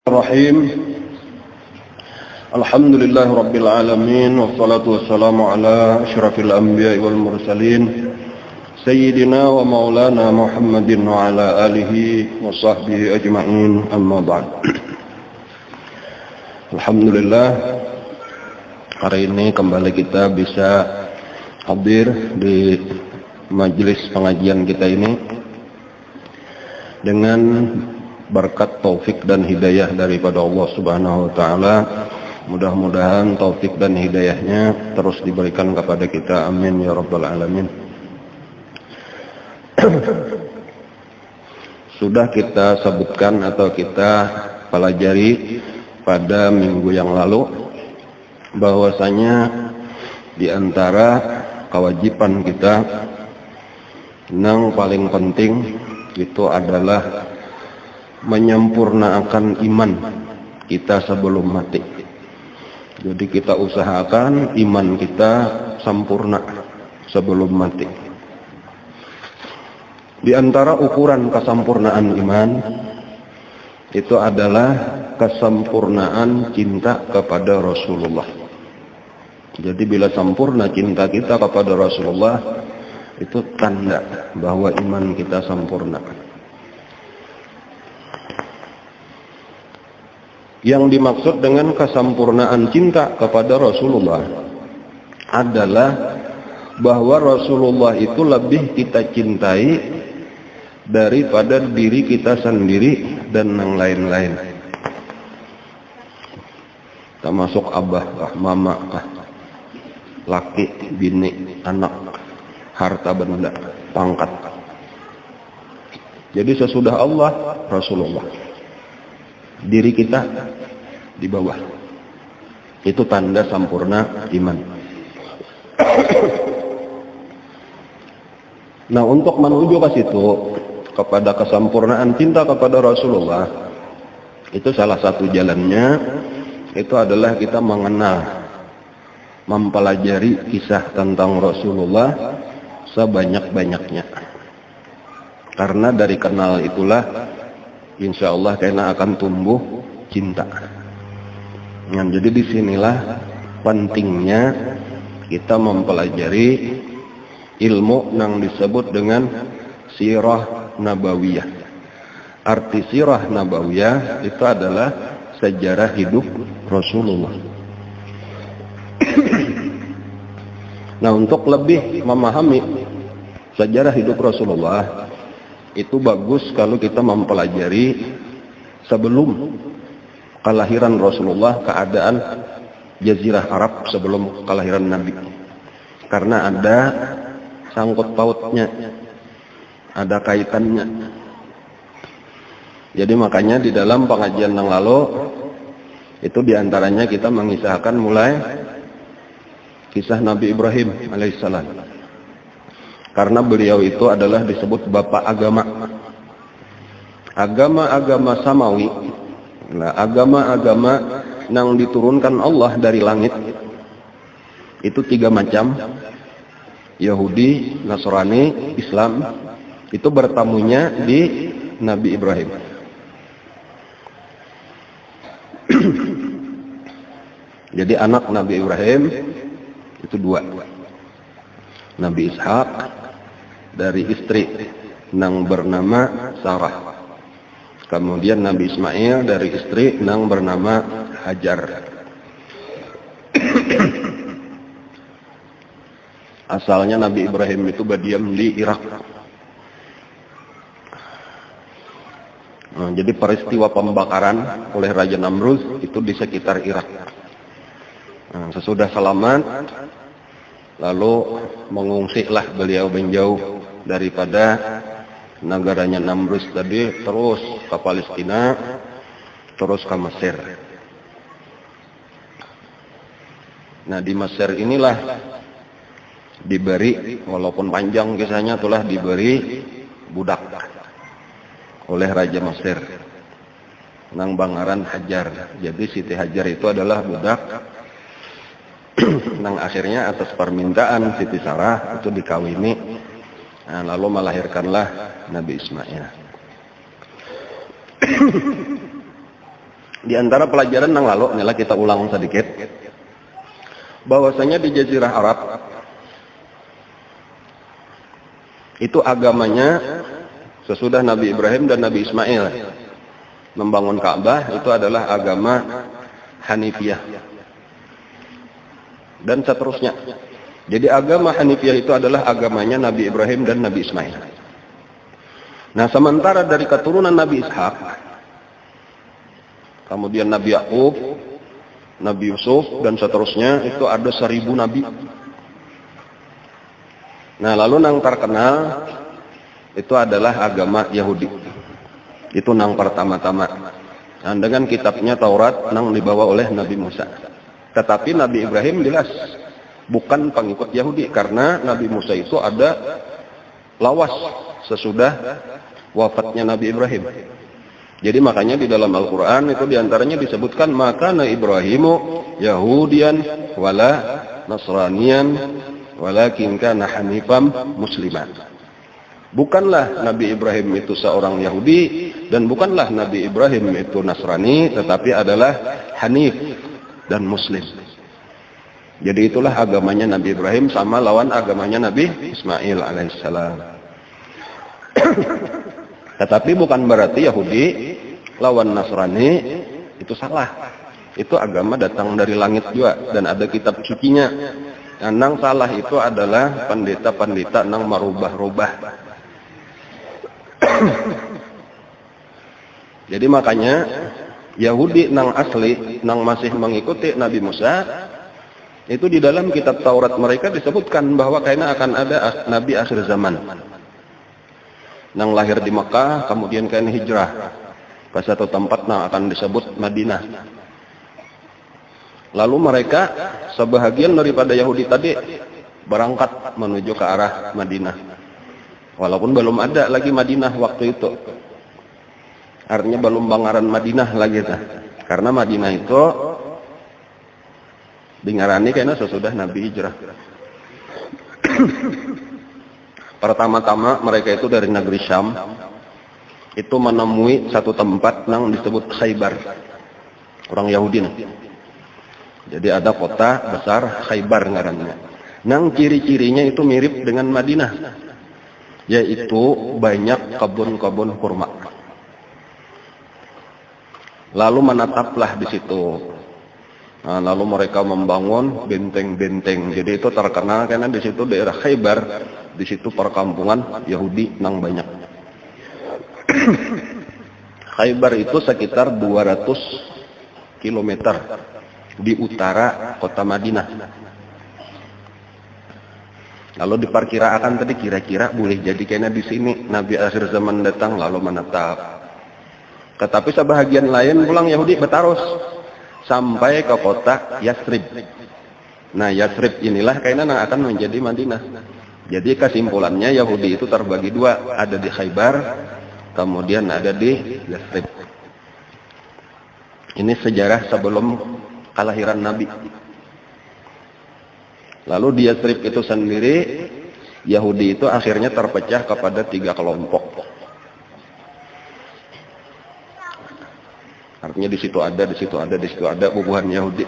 Bismillahirrahmanirrahim. Alhamdulillahi rabbil alamin wassalatu wassalamu ala asyrafil anbiya'i wal mursalin sayyidina wa maulana Muhammadin wa ala alihi wa sahbihi ajma'in, amma ba'd. Alhamdulillah, hari ini kembali kita bisa hadir di majelis pengajian kita ini dengan berkat taufik dan hidayah daripada Allah Subhanahu wa taala. Mudah-mudahan taufik dan hidayahnya terus diberikan kepada kita, amin ya rabbal alamin. Sudah kita sebutkan atau kita pelajari pada minggu yang lalu bahwasanya di antara kewajiban kita yang paling penting itu adalah menyempurnakan iman kita sebelum mati. Jadi kita usahakan iman kita sempurna sebelum mati. Di antara ukuran kesempurnaan iman itu adalah kesempurnaan cinta kepada Rasulullah. Jadi bila sempurna cinta kita kepada Rasulullah, itu tanda bahwa iman kita sempurna. Yang dimaksud dengan kesempurnaan cinta kepada Rasulullah adalah bahwa Rasulullah itu lebih kita cintai daripada diri kita sendiri dan yang lain-lain. Termasuk abah kah, mama kah, laki, bini, anak, harta benda, pangkat. Jadi sesudah Allah, Rasulullah. Diri kita di bawah. Itu tanda sempurna iman. Nah, untuk menuju ke situ, kepada kesempurnaan cinta kepada Rasulullah, itu salah satu jalannya itu adalah kita mengenal, mempelajari kisah tentang Rasulullah sebanyak-banyaknya. Karena dari kenal itulah insya Allah karena akan tumbuh cinta. Nah, jadi disinilah pentingnya kita mempelajari ilmu yang disebut dengan sirah nabawiyah. Arti sirah nabawiyah itu adalah sejarah hidup Rasulullah. Nah, untuk lebih memahami sejarah hidup Rasulullah, itu bagus kalau kita mempelajari sebelum kelahiran Rasulullah, keadaan Jazirah Arab sebelum kelahiran Nabi. Karena ada sangkut pautnya, ada kaitannya. Jadi makanya di dalam pengajian yang lalu itu diantaranya kita mengisahkan mulai kisah Nabi Ibrahim alaihissalam. Karena beliau itu adalah disebut bapak agama. Agama-agama samawi. Nah, agama-agama yang diturunkan Allah dari langit itu 3 macam. Yahudi, Nasrani, Islam. Itu bertamunya di Nabi Ibrahim. Jadi anak Nabi Ibrahim itu 2. Nabi Ishak dari istri yang bernama Sarah. Kemudian Nabi Ismail dari istri yang bernama Hajar. Asalnya Nabi Ibrahim itu berdiam di Irak. Nah, jadi peristiwa pembakaran oleh Raja Namrud itu di sekitar Irak. Nah, sesudah selamat, lalu mengungsilah beliau menjauh daripada negaranya Namrud tadi, terus ke Palestina, terus ke Mesir. Nah, di Mesir inilah diberi, walaupun panjang kisahnya, telah diberi budak oleh Raja Mesir nang bangaran Hajar. Jadi Siti Hajar itu adalah budak nang akhirnya atas permintaan Siti Sarah itu dikawini. Nah, lalu melahirkanlah Nabi Ismail. Di antara pelajaran yang lalu, inilah kita ulang sedikit, bahwasanya di Jazirah Arab itu agamanya sesudah Nabi Ibrahim dan Nabi Ismail membangun Ka'bah, itu adalah agama Hanifiyah dan seterusnya. Jadi agama Hanifiyah itu adalah agamanya Nabi Ibrahim dan Nabi Ismail. Nah, sementara dari keturunan Nabi Ishak, kemudian Nabi Yakub, Nabi Yusuf, dan seterusnya, itu ada 1000 nabi. Nah, lalu yang terkenal itu adalah agama Yahudi. Itu yang pertama-tama. Nah, dengan kitabnya Taurat yang dibawa oleh Nabi Musa. Tetapi Nabi Ibrahim jelas bukan pengikut Yahudi, karena Nabi Musa itu ada lawas sesudah wafatnya Nabi Ibrahim. Jadi makanya di dalam Al-Quran itu diantaranya disebutkan, maka Ibrahimu Yahudian wala Nasranian walakin kana hanifam musliman. Bukanlah Nabi Ibrahim itu seorang Yahudi, dan bukanlah Nabi Ibrahim itu Nasrani, tetapi adalah Hanif dan Muslim. Jadi itulah agamanya Nabi Ibrahim sama lawan agamanya Nabi Ismail alaihissalam. Tetapi bukan berarti Yahudi lawan Nasrani itu salah. Itu agama datang dari langit juga, dan ada kitab sucinya. Yang salah itu adalah pendeta-pendeta yang merubah-rubah. Jadi makanya Yahudi nang asli, nang masih mengikuti Nabi Musa, itu di dalam kitab Taurat mereka disebutkan bahwa kayaknya akan ada Nabi akhir zaman. Nang lahir di Mekah, kemudian kayaknya hijrah ke satu tempat nang akan disebut Madinah. Lalu mereka, sebahagian daripada Yahudi tadi, berangkat menuju ke arah Madinah. Walaupun belum ada lagi Madinah waktu itu. Artinya belum bangaran Madinah lagi. Karena Madinah itu dingarani kayaknya sesudah Nabi hijrah. Pertama-tama mereka itu dari negeri Syam, itu menemui satu tempat yang disebut Khaybar. Orang Yahudi. Jadi ada kota besar Khaybar ngarannya. Nang ciri-cirinya itu mirip dengan Madinah, yaitu banyak kebun-kebun kurma. Lalu menetaplah di situ. Nah, lalu mereka membangun benteng-benteng. Jadi itu terkenal karena di situ daerah Khaybar, di situ perkampungan Yahudi nang banyak. Khaybar itu sekitar 200 km di utara kota Madinah. Lalu diperkirakan tadi kira-kira boleh jadi kayaknya di sini Nabi akhir zaman datang lalu menetap. Tetapi sebahagian lain pulang Yahudi bertarus sampai ke kota Yathrib. Nah, Yathrib inilah kayaknya akan menjadi Madinah. Jadi kesimpulannya Yahudi itu terbagi dua, ada di Khaybar, kemudian ada di Yathrib. Ini sejarah sebelum kelahiran Nabi. Lalu di Yathrib itu sendiri, Yahudi itu akhirnya terpecah kepada 3 kelompok. Artinya di situ ada, di situ ada, di situ ada bubuhan Yahudi.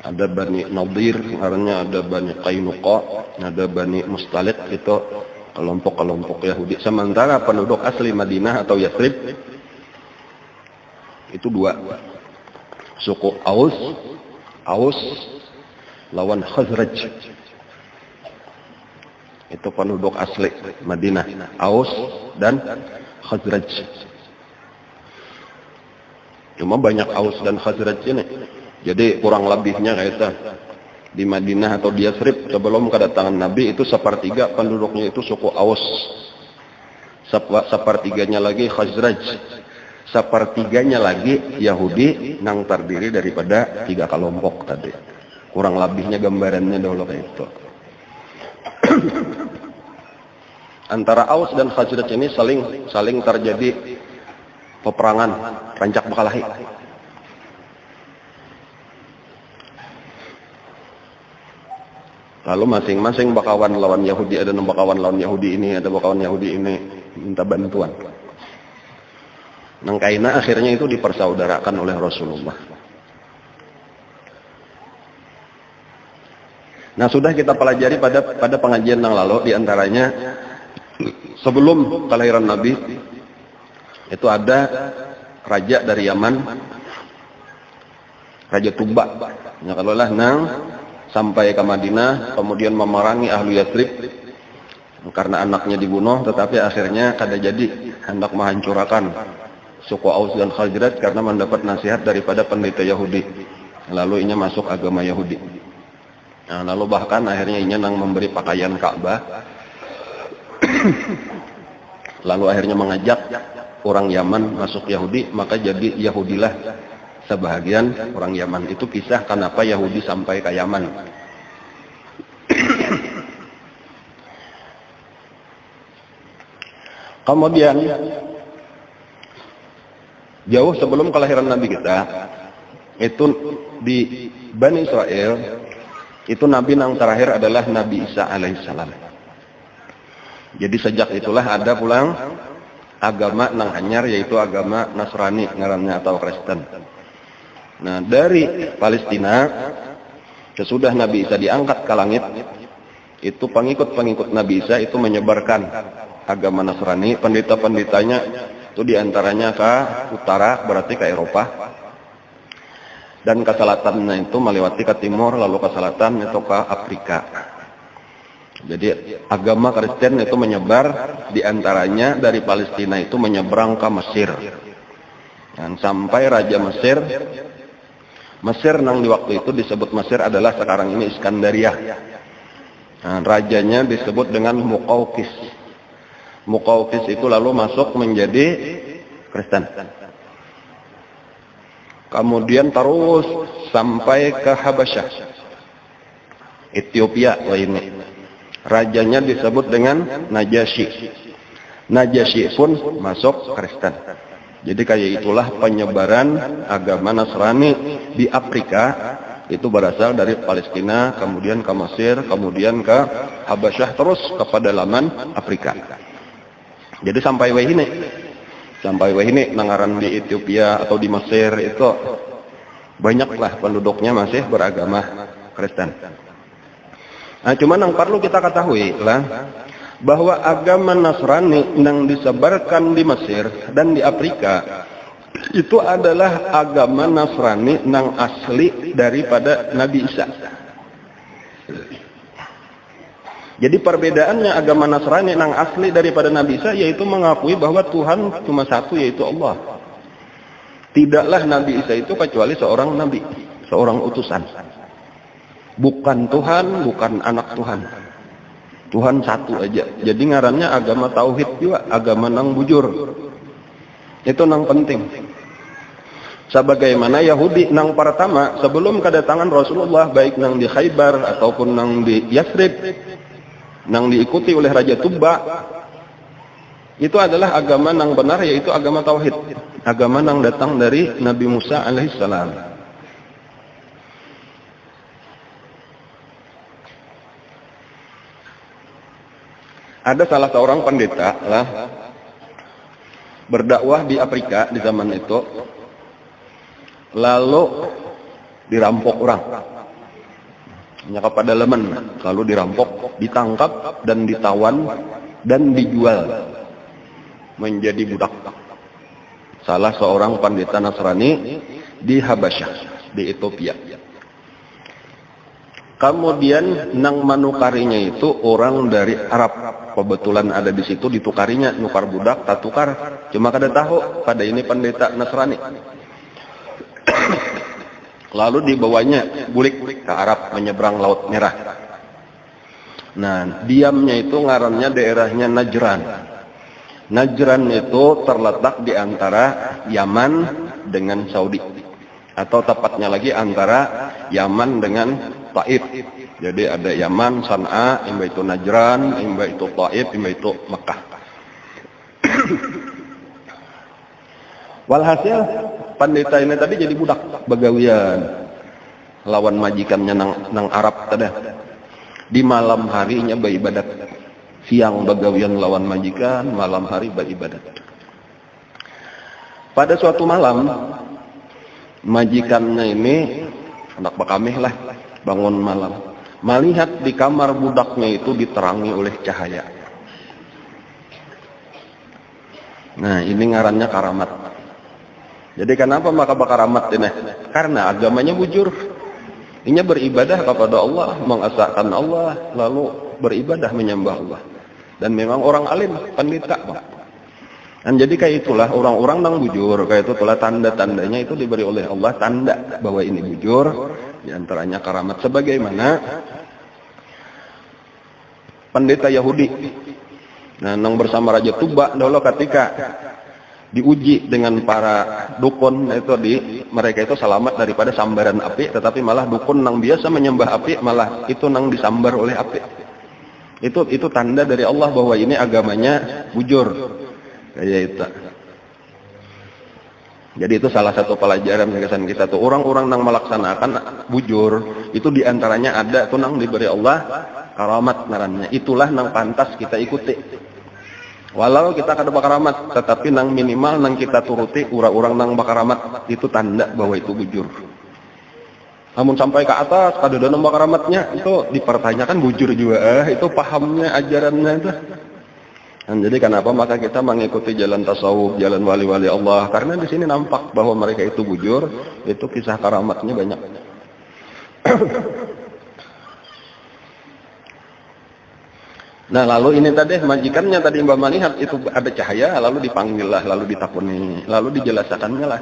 Ada Bani Nadir, artinya ada Bani Qainuqa, ada Bani Mustalik, itu kelompok-kelompok Yahudi. Sementara penduduk asli Madinah atau Yathrib itu 2. Suku Aus lawan Khazraj. Itu penduduk asli Madinah, Aus dan Khazraj. Cuma banyak Aus dan Khazraj ini. Jadi kurang lebihnya kayak itu. Di Madinah atau di Yathrib sebelum kedatangan Nabi itu 1/3 penduduknya itu suku Aus. 1/3-nya lagi Khazraj. 1/3-nya lagi Yahudi yang terdiri daripada 3 kelompok tadi. Kurang lebihnya gambarannya dulu kayak itu. Antara Aus dan Khazraj ini saling terjadi peperangan, rancak berkelahi. Lalu masing-masing bakawan lawan Yahudi, ada bakawan lawan Yahudi ini, ada bakawan Yahudi ini, minta bantuan. Nang kaina akhirnya itu dipersaudarakan oleh Rasulullah. Nah, sudah kita pelajari pada pengajian yang lalu, diantaranya sebelum kelahiran Nabi itu ada raja dari Yaman, Raja Tuba. Ya, kalau lah nang sampai ke Madinah, kemudian memerangi ahli Yatsrib karena anaknya dibunuh, tetapi akhirnya kada jadi, hendak menghancurkan suku Aus dan Khazraj karena mendapat nasihat daripada pendeta Yahudi. Lalu inya masuk agama Yahudi. Nah, lalu bahkan akhirnya inya nang memberi pakaian Ka'bah. Lalu akhirnya mengajak orang Yaman masuk Yahudi, maka jadi Yahudilah sebahagian orang Yaman. Itu kisah kenapa Yahudi sampai ke Yaman. Kemudian jauh sebelum kelahiran Nabi kita, itu di Bani Israel, itu Nabi yang terakhir adalah Nabi Isa alaihissalam. Jadi sejak itulah ada pulang agama nang anyar, yaitu agama Nasrani ngarannya atau Kristen. Nah, dari Palestina sesudah Nabi Isa diangkat ke langit, itu pengikut-pengikut Nabi Isa itu menyebarkan agama Nasrani. Pendeta-pendetanya itu diantaranya ke utara, berarti ke Eropa, dan ke selatannya itu melewati ke timur, lalu ke selatan itu ke Afrika. Jadi agama Kristen itu menyebar diantaranya dari Palestina itu menyeberang ke Mesir, dan sampai Raja Mesir nang di waktu itu disebut Mesir adalah sekarang ini Iskandaria. Nah, rajanya disebut dengan Muqawqis. Muqawqis itu lalu masuk menjadi Kristen. Kemudian terus sampai ke Habasyah, Ethiopia ini. Rajanya disebut dengan Najasyi. Najasyi pun masuk Kristen. Jadi kayak itulah penyebaran agama Nasrani di Afrika, itu berasal dari Palestina, kemudian ke Mesir, kemudian ke Habasyah, terus ke pedalaman Afrika. Jadi sampai wahini nangaran di Ethiopia atau di Mesir itu banyaklah penduduknya masih beragama Kristen. Nah, cuman yang perlu kita ketahui lah bahwa agama Nasrani yang disebarkan di Mesir dan di Afrika itu adalah agama Nasrani yang asli daripada Nabi Isa. Jadi perbedaannya agama Nasrani yang asli daripada Nabi Isa yaitu mengakui bahwa Tuhan cuma satu, yaitu Allah. Tidaklah Nabi Isa itu kecuali seorang nabi, seorang utusan. Bukan Tuhan, bukan anak Tuhan. Tuhan satu aja. Jadi ngarannya agama tauhid juga, agama nang bujur. Itu nang penting. Sebagaimana Yahudi nang pertama sebelum kedatangan Rasulullah, baik nang di Khaybar ataupun nang di Yatsrib, nang diikuti oleh Raja Tuba, itu adalah agama nang benar, yaitu agama tauhid. Agama nang datang dari Nabi Musa alaihissalam. Ada salah seorang pendeta lah berdakwah di Afrika di zaman itu, lalu dirampok orang, nyakap pada lemen, lalu dirampok, ditangkap dan ditawan dan dijual menjadi budak. Salah seorang pendeta Nasrani di Habasyah, di Ethiopia. Kemudian nang manukarinya itu orang dari Arab. Kebetulan ada di situ, ditukarinya, nukar budak, tak tukar. Cuma kada tahu pada ini pendeta Nasrani. Lalu dibawanya bulik ke Arab, menyeberang Laut Merah. Nah, diamnya itu ngarannya daerahnya Najran. Najran itu terletak di antara Yaman dengan Saudi. Atau tepatnya lagi antara Yaman dengan Taif. Jadi ada Yaman, San'a, imba itu Najran, imba itu Taif, imba itu Mekah. Walhasil pendeta ini tadi jadi budak begawian lawan majikannya nang Arab tadi. Di malam harinya beribadat. Siang begawian lawan majikan, malam hari beribadat. Pada suatu malam, majikannya ini, anak bakamih lah, bangun malam. Melihat di kamar budaknya itu diterangi oleh cahaya. Nah, ini ngarannya karamat. Jadi kenapa maka karamat ini? Karena agamanya bujur. Ini beribadah kepada Allah, mengesahkan Allah, lalu beribadah menyembah Allah. Dan memang orang alim, pendeta, Pak. Dan jadi kayak itulah orang-orang nang bujur, kayak itu itulah tanda-tandanya itu diberi oleh Allah tanda bahwa ini bujur. Di antaranya karamat sebagaimana pendeta Yahudi. Nah, nang bersama Raja Tuba dulu ketika diuji dengan para dukun itu mereka itu selamat daripada sambaran api, tetapi malah dukun nang biasa menyembah api malah itu nang disambar oleh api. Itu tanda dari Allah bahwa ini agamanya bujur. Kayak itu. Jadi itu salah satu pelajaran kesan kita tuh orang-orang nang melaksanakan bujur itu diantaranya ada tuh nang diberi Allah karamat ngarannya. Itulah nang pantas kita ikuti. Walau kita kada bakaramat, tetapi nang minimal nang kita turuti orang-orang nang bakaramat itu tanda bahwa itu bujur. Namun sampai ke atas kada ada nang bakaramatnya itu dipertanyakan bujur juga. Itu pahamnya ajarannya itu. Dan jadi kenapa maka kita mengikuti jalan tasawuf, jalan wali-wali Allah? Karena di sini nampak bahwa mereka itu bujur, itu kisah karamatnya banyak. Nah lalu ini tadi majikannya tadi Mbak melihat itu ada cahaya, lalu dipanggil lah, lalu ditakuni, lalu dijelaskannya lah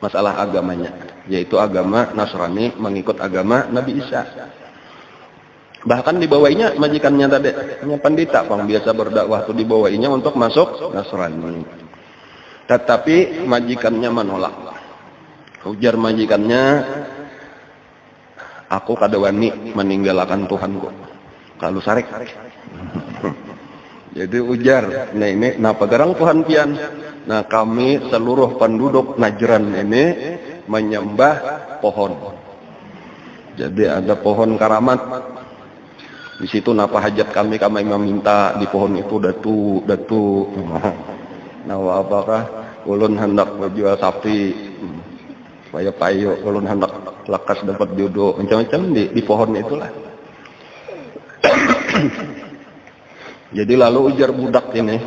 masalah agamanya, yaitu agama Nasrani mengikut agama Nabi Isa. Bahkan dibawainya majikannya tadi, hanya pendeta yang biasa berdakwah itu dibawainya untuk masuk Nasrani. Tetapi majikannya menolak. Ujar majikannya, aku kada wani meninggalkan Tuhanku. Kalau sarek. Jadi ujar, nah ini napa garang Tuhan pian? Nah kami seluruh penduduk Najran ini menyembah pohon. Jadi ada pohon karamat. Di situ napa hajat kami meminta di pohon itu datu. Nah apakah ulun hendak menjual sapi, payo ulun hendak lakas dapat jodoh, macam-macam di pohon itulah. Jadi lalu ujar budak ini,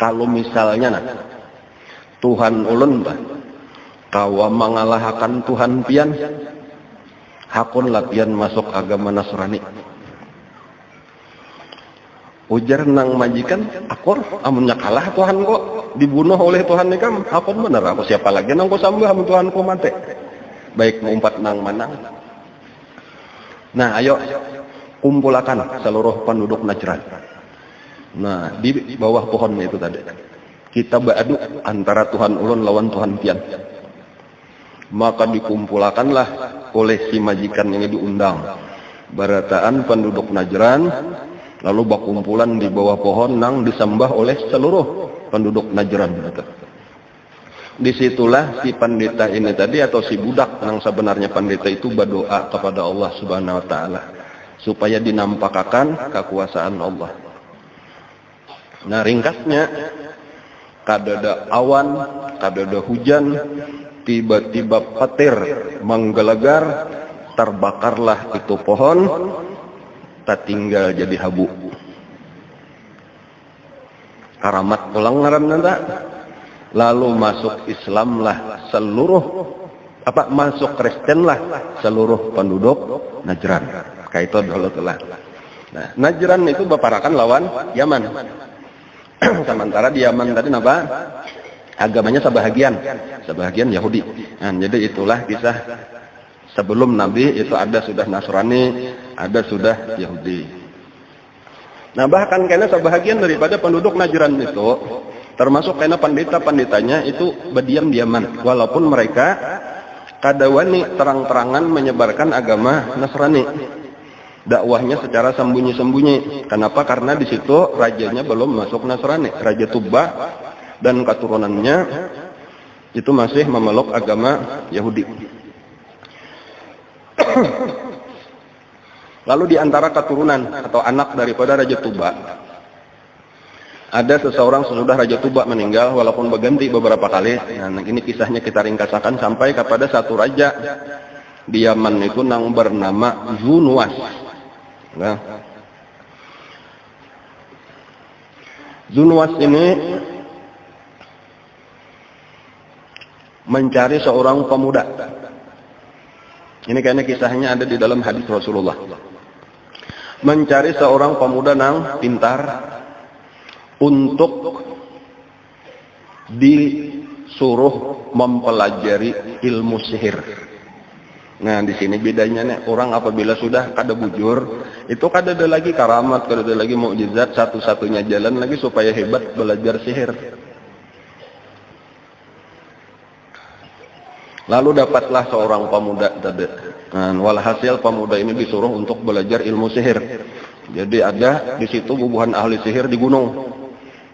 kalau misalnya Tuhan ulun kawa mengalahkan Tuhan pian, hakun latihan masuk agama Nasrani. Ujar nang majikan, akur amunnya kalah Tuhan kok dibunuh oleh Tuhan nikam, hakun bener aku siapa lagi nang ko sambah amun Tuhan ko mati. Baik ngumpat nang manang. Nah ayo kumpulakan seluruh penduduk Najran. Nah di bawah pohon itu tadi kita beradu antara Tuhan ulun lawan Tuhan pian. Maka dikumpulkanlah oleh si majikan ini diundang barataan penduduk Najran, lalu bakumpulan di bawah pohon nang disembah oleh seluruh penduduk Najran. Disitulah si pendeta ini tadi atau si budak nang sebenarnya pendeta itu berdoa kepada Allah Subhanahu Wa Taala supaya dinampakkan kekuasaan Allah. Nah ringkasnya, kadada awan, kadada hujan, tiba-tiba petir menggelegar, terbakarlah itu pohon, tak tinggal jadi habu. Karamat pulang ngaran nanda. Lalu masuk Islamlah seluruh masuk Kristenlah seluruh penduduk Najran. Kayak itu dulu telah. Nah, Najran itu berparakan lawan Yaman. Sementara di Yaman tadi apa? Agamanya sebahagian Yahudi. Nah, jadi itulah kisah sebelum Nabi itu ada sudah Nasrani, ada sudah Yahudi. Nah, bahkan karena sebahagian daripada penduduk Najran itu termasuk karena pendeta-pendetanya itu berdiam-diaman, walaupun mereka kadawani terang-terangan menyebarkan agama Nasrani. Dakwahnya secara sembunyi-sembunyi. Kenapa? Karena di situ rajanya belum masuk Nasrani. Raja Tuba dan keturunannya itu masih memeluk agama Yahudi. Lalu di antara keturunan atau anak daripada Raja Tuba, ada seseorang sesudah Raja Tuba meninggal, walaupun berganti beberapa kali. Nah, ini kisahnya kita ringkasakan sampai kepada satu raja di Yaman itu yang bernama Zunuwas. Nah, Zunuwas ini mencari seorang pemuda. Ini kayaknya kisahnya ada di dalam hadis Rasulullah. Mencari seorang pemuda yang pintar untuk disuruh mempelajari ilmu sihir. Nah, di sini bedanya nih, orang apabila sudah kada bujur, itu kada ada lagi karamat, kada ada lagi mukjizat, satu-satunya jalan lagi supaya hebat belajar sihir. Lalu dapatlah seorang pemuda tadi. Nah, walhasil pemuda ini disuruh untuk belajar ilmu sihir. Jadi ada di situ bubuhan ahli sihir di gunung.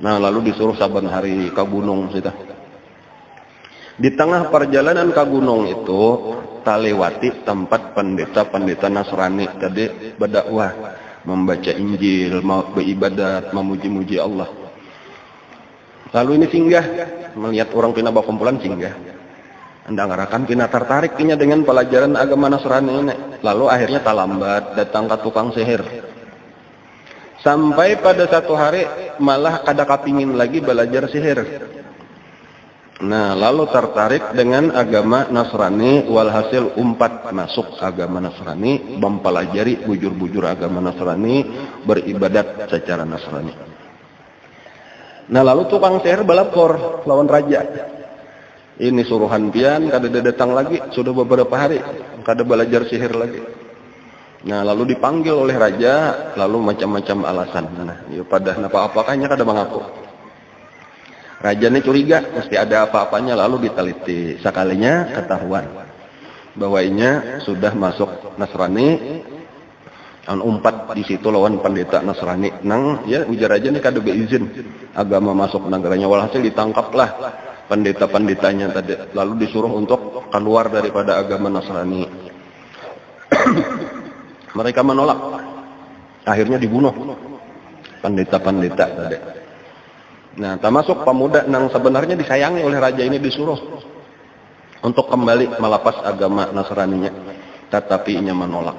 Nah, lalu disuruh saban hari ke gunung situ. Di tengah perjalanan ke gunung itu, talewati tempat pendeta-pendeta Nasrani tadi berdakwah, membaca Injil, mau beribadat, memuji-muji Allah. Lalu ini singgah, melihat orang pina berkumpulan singgah. Anda ngarakan pina tertarik pinya dengan pelajaran agama Nasrani ini. Lalu akhirnya talambat datang ke tukang sihir. Sampai pada satu hari malah kada kapingin lagi belajar sihir. Nah, lalu tertarik dengan agama Nasrani, walhasil umpat masuk agama Nasrani, mempelajari bujur-bujur agama Nasrani, beribadat secara Nasrani. Nah, lalu tukang sihir balapor lawan raja. Ini suruhan pian, kada datang lagi, sudah beberapa hari, kada belajar sihir lagi. Nah, lalu dipanggil oleh raja, lalu macam-macam alasan. Nah, ya pada apa-apakahnya kada mengaku. Raja ini curiga, mesti ada apa-apanya, lalu diteliti. Sekalinya ketahuan bahwa inya sudah masuk Nasrani, umpat di situ lawan pendeta Nasrani. Nang ya ujar raja ini kada beizin agama masuk negaranya, walhasil ditangkaplah pendeta-pendetanya tadi, lalu disuruh untuk keluar daripada agama Nasrani. Mereka menolak, akhirnya dibunuh pendeta-pendeta tadi. Nah, termasuk pemuda yang sebenarnya disayangi oleh raja ini disuruh untuk kembali melepas agama Nasraninya, tetapi ia menolak.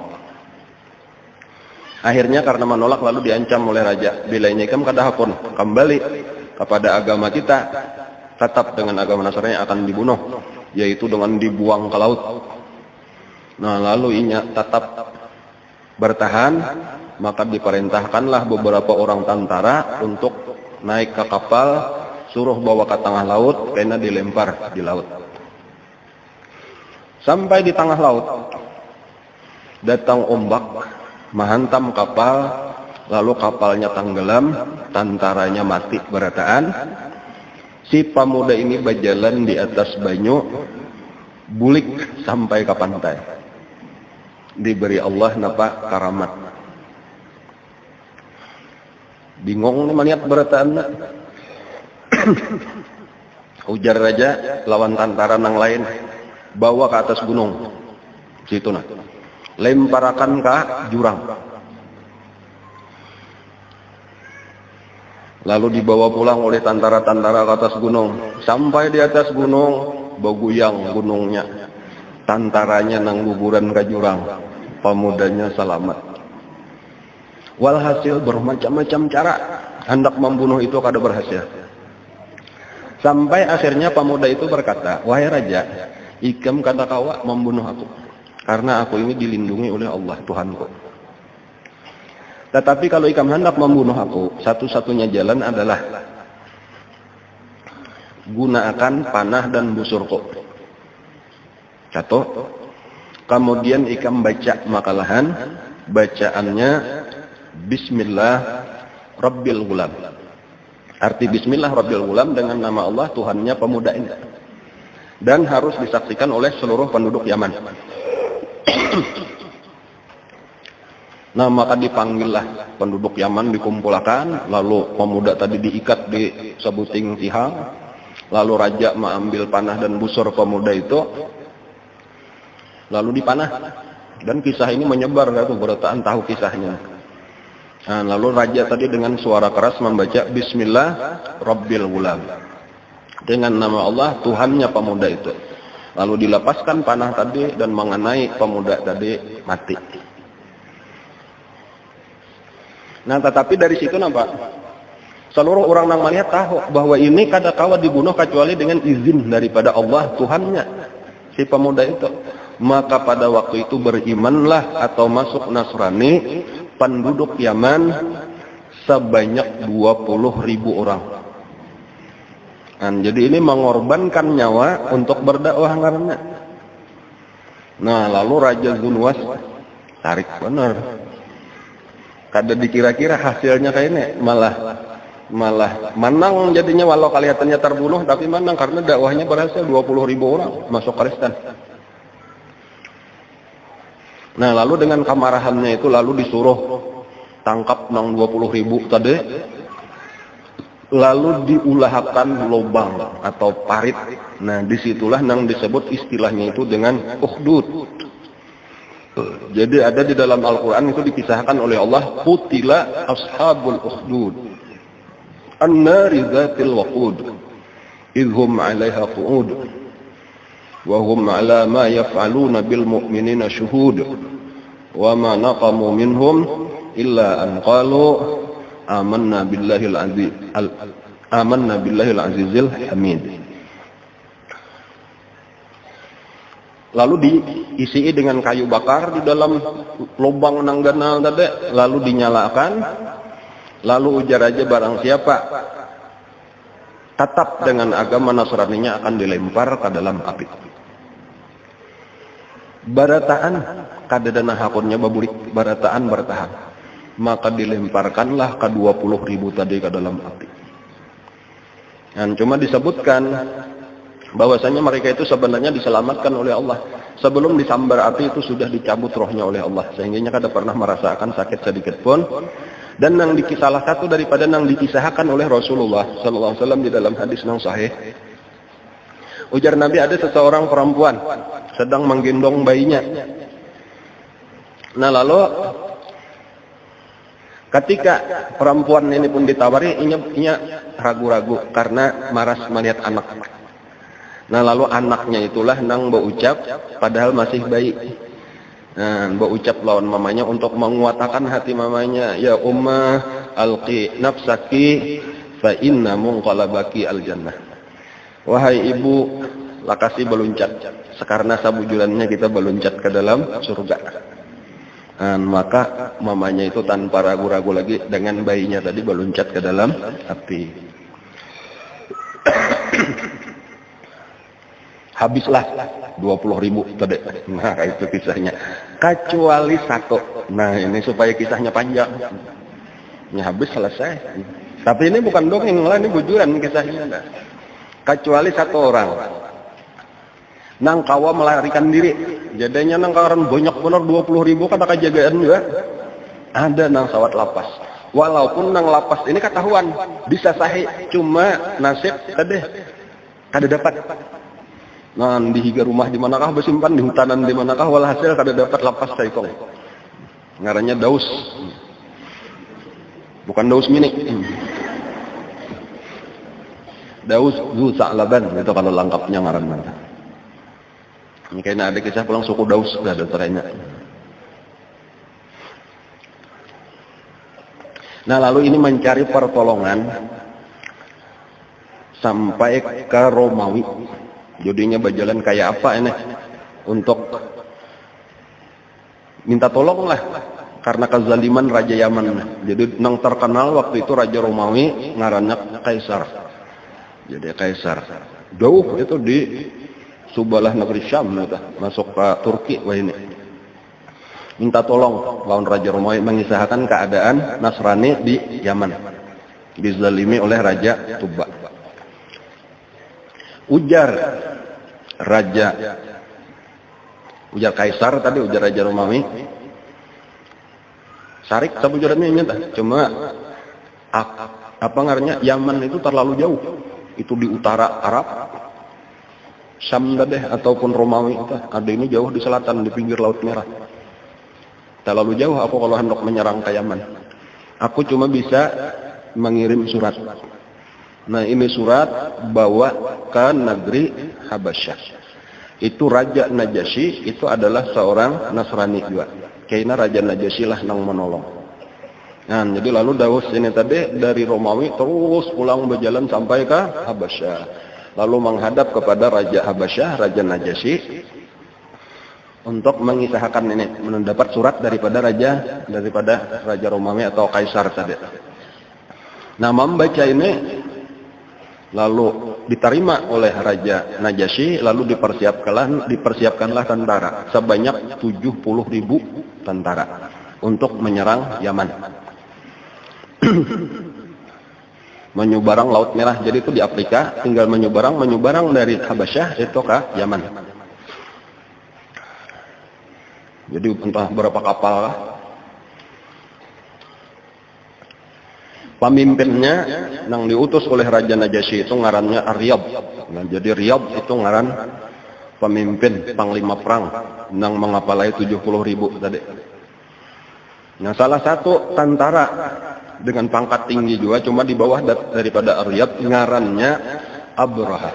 Akhirnya karena menolak lalu diancam oleh raja, bila ini kamu kadahapun kembali kepada agama kita, tetap dengan agama Nasrani akan dibunuh, yaitu dengan dibuang ke laut. Nah, lalu inya tetap bertahan, maka diperintahkanlah beberapa orang tentara untuk naik ke kapal, suruh bawa ke tengah laut, karena dilempar di laut. Sampai di tengah laut, datang ombak, menghantam kapal, lalu kapalnya tenggelam, tentaranya mati berataan. Si pemuda ini berjalan di atas banyu, bulik sampai ke pantai. Diberi Allah napa karamat. Bingung nih melihat berataan. Ujar raja lawan tentara nang lain, bawa ke atas gunung. Situ nah. Lemparakan ke jurang. Lalu dibawa pulang oleh tentara-tentara ke atas gunung. Sampai di atas gunung, beguyang gunungnya. Tentaranya nang guguran ke jurang. Pemudanya selamat. Walhasil bermacam-macam cara hendak membunuh itu kada berhasil. Sampai akhirnya pemuda itu berkata, wahai raja, ikam kata kawa membunuh aku. Karena aku ini dilindungi oleh Allah Tuhanku. Tetapi kalau ikam hendak membunuh aku, satu-satunya jalan adalah gunakan panah dan busurku. Satu. Kemudian ikam baca makalahan, bacaannya Bismillah Rabbil Ghulam. Arti Bismillah Rabbil Ghulam dengan nama Allah Tuhannya pemuda ini. Dan harus disaksikan oleh seluruh penduduk Yaman. Nah, maka dipanggillah penduduk Yaman, dikumpulkan, lalu pemuda tadi diikat di sebuting tihang, lalu raja mengambil panah dan busur pemuda itu, lalu dipanah. Dan kisah ini menyebar, tuh Berataan tahu kisahnya. Nah, lalu raja tadi dengan suara keras membaca Bismillah Rabbil Ghulam, dengan nama Allah Tuhannya pemuda itu. Lalu dilepaskan panah tadi dan mengenai pemuda tadi mati. Nah, tetapi dari situ nampak seluruh orang yang melihat tahu bahwa ini kada kawa dibunuh kecuali dengan izin daripada Allah Tuhannya si pemuda itu. Maka pada waktu itu berimanlah atau masuk Nasrani penduduk Yaman sebanyak 20.000 orang. Jadi ini mengorbankan nyawa untuk berdakwah karena. Nah, lalu Raja Zunwas tarik benar. Kada dikira-kira hasilnya kayak ini, malah menang jadinya, walau kelihatannya terbunuh tapi menang karena dakwahnya berhasil. 20.000 orang masuk Kristen. Nah, lalu dengan kemarahannya itu lalu disuruh tangkap nang 20.000 tadi, lalu diulahkan lubang atau parit. Nah, disitulah nang disebut istilahnya itu dengan ukhdud. Jadi ada di dalam Al-Quran itu dikisahkan oleh Allah, qutila ashabul ukhdud an-nari dzatil waqud idhum 'alaiha qu'ud wa hum 'ala ma yaf'aluna bil mu'minina syuhud wa ma naqamu minhum illa an qalu amanna billahil azizil hamid. Lalu diisi dengan kayu bakar di dalam lubang nangganal tadi, lalu dinyalakan, lalu ujar aja barang siapa tetap dengan agama Nasraninya akan dilempar ke dalam api. Barataan kadadana hakunnya babulik, barataan bertahan, maka dilemparkanlah ke 20.000 tadi ke dalam api. Dan cuma disebutkan bahwasanya mereka itu sebenarnya diselamatkan oleh Allah. Sebelum disambar api itu sudah dicabut rohnya oleh Allah, sehingga kada pernah merasakan sakit sedikit pun. Dan yang salah satu daripada yang dikisahkan oleh Rasulullah sallallahu alaihi wasallam di dalam hadis yang sahih, ujar Nabi, ada seseorang perempuan sedang menggendong bayinya. Nah, lalu ketika perempuan ini pun ditawari, inya ragu-ragu karena maras melihat anak. Nah, lalu anaknya itulah nang berucap padahal masih bayi. Nah, berucap lawan mamanya untuk menguatkan hati mamanya, ya ummah alqi nafsaki fa inna munqalabaki aljannah. Wahai ibu, lakasi beluncat, sekarang sabujulannya kita beluncat ke dalam surga. Dan maka mamanya itu tanpa ragu-ragu lagi dengan bayinya tadi beluncat ke dalam api. Habislah 20.000 tadi. Nah, itu kisahnya. Kecuali satu. Nah, ini supaya kisahnya panjang. Ini habis selesai. Tapi ini bukan dongeng lah, ini bujuran kisahnya. Nah. Kecuali satu orang. Nang kawa melarikan diri. Jadinya nang kawaran banyak benar 20.000 kata kejagaan juga. Ada nang sawat lapas. Walaupun nang lapas ini ketahuan bisa sahih, cuma nasib tadi kada dapat. Nah, di higa rumah di manakah bersimpan, di hutanan di manakah, walhasil kada dapat lapas saikong. Ngarannya Daus. Bukan Daus Minik. Daus Zu Sa'laban itu kalau lengkapnya ngarannya. Ini kayaknya ada kisah pulang suku Daus ada terenya. Nah, lalu ini mencari pertolongan sampai ke Romawi. Jadinya berjalan kayak apa ini untuk minta tolong lah karena kezaliman Raja Yaman. Jadi nang terkenal waktu itu Raja Romawi ngarannya Kaisar. Jadi Kaisar jauh itu di Subalah negeri Syam itu, masuk ke Turki. Wah, ini minta tolong lawan Raja Romawi, mengisahkan keadaan Nasrani di Yaman dizalimi oleh Raja Tuba. Ujar Kaisar tadi, ujar Raja Romawi, sarik sabujurannya ini tah. Cuma apa ngarannya, Yaman itu terlalu jauh. Itu di utara Arab, Syam tadi ataupun Romawi itu ada ini jauh di selatan di pinggir Laut Merah. Terlalu jauh aku kalau hendak menyerang ke Yaman. Aku cuma bisa mengirim surat. Nah ini surat bawa ke negeri Habasyah. Itu Raja Najasyi itu adalah seorang Nasrani juga. Kayaknya Raja Najasyi lah nang menolong. Nah jadi lalu Daus ini tadi dari Romawi terus pulang berjalan sampai ke Habasyah. Lalu menghadap kepada Raja Habasyah, Raja Najasyi, untuk mengisahkan ini, mendapat surat daripada Raja Romawi atau Kaisar tadi. Nah membaca ini lalu diterima oleh Raja Najasyi, lalu dipersiapkanlah tentara sebanyak 70.000 tentara untuk menyerang Yaman. Menyeberang Laut Merah, jadi itu di Afrika, tinggal menyeberang dari Habasyah itu ke Yaman. Jadi entah berapa kapal. Pemimpinnya yang diutus oleh Raja Najasyi itu ngarannya Riyab. Nah, jadi Riyab itu ngaran pemimpin panglima perang yang mengapalai 70.000 tadi. Nah, salah satu tentara dengan pangkat tinggi juga, cuma di bawah daripada Riyab, ngarannya Abraha.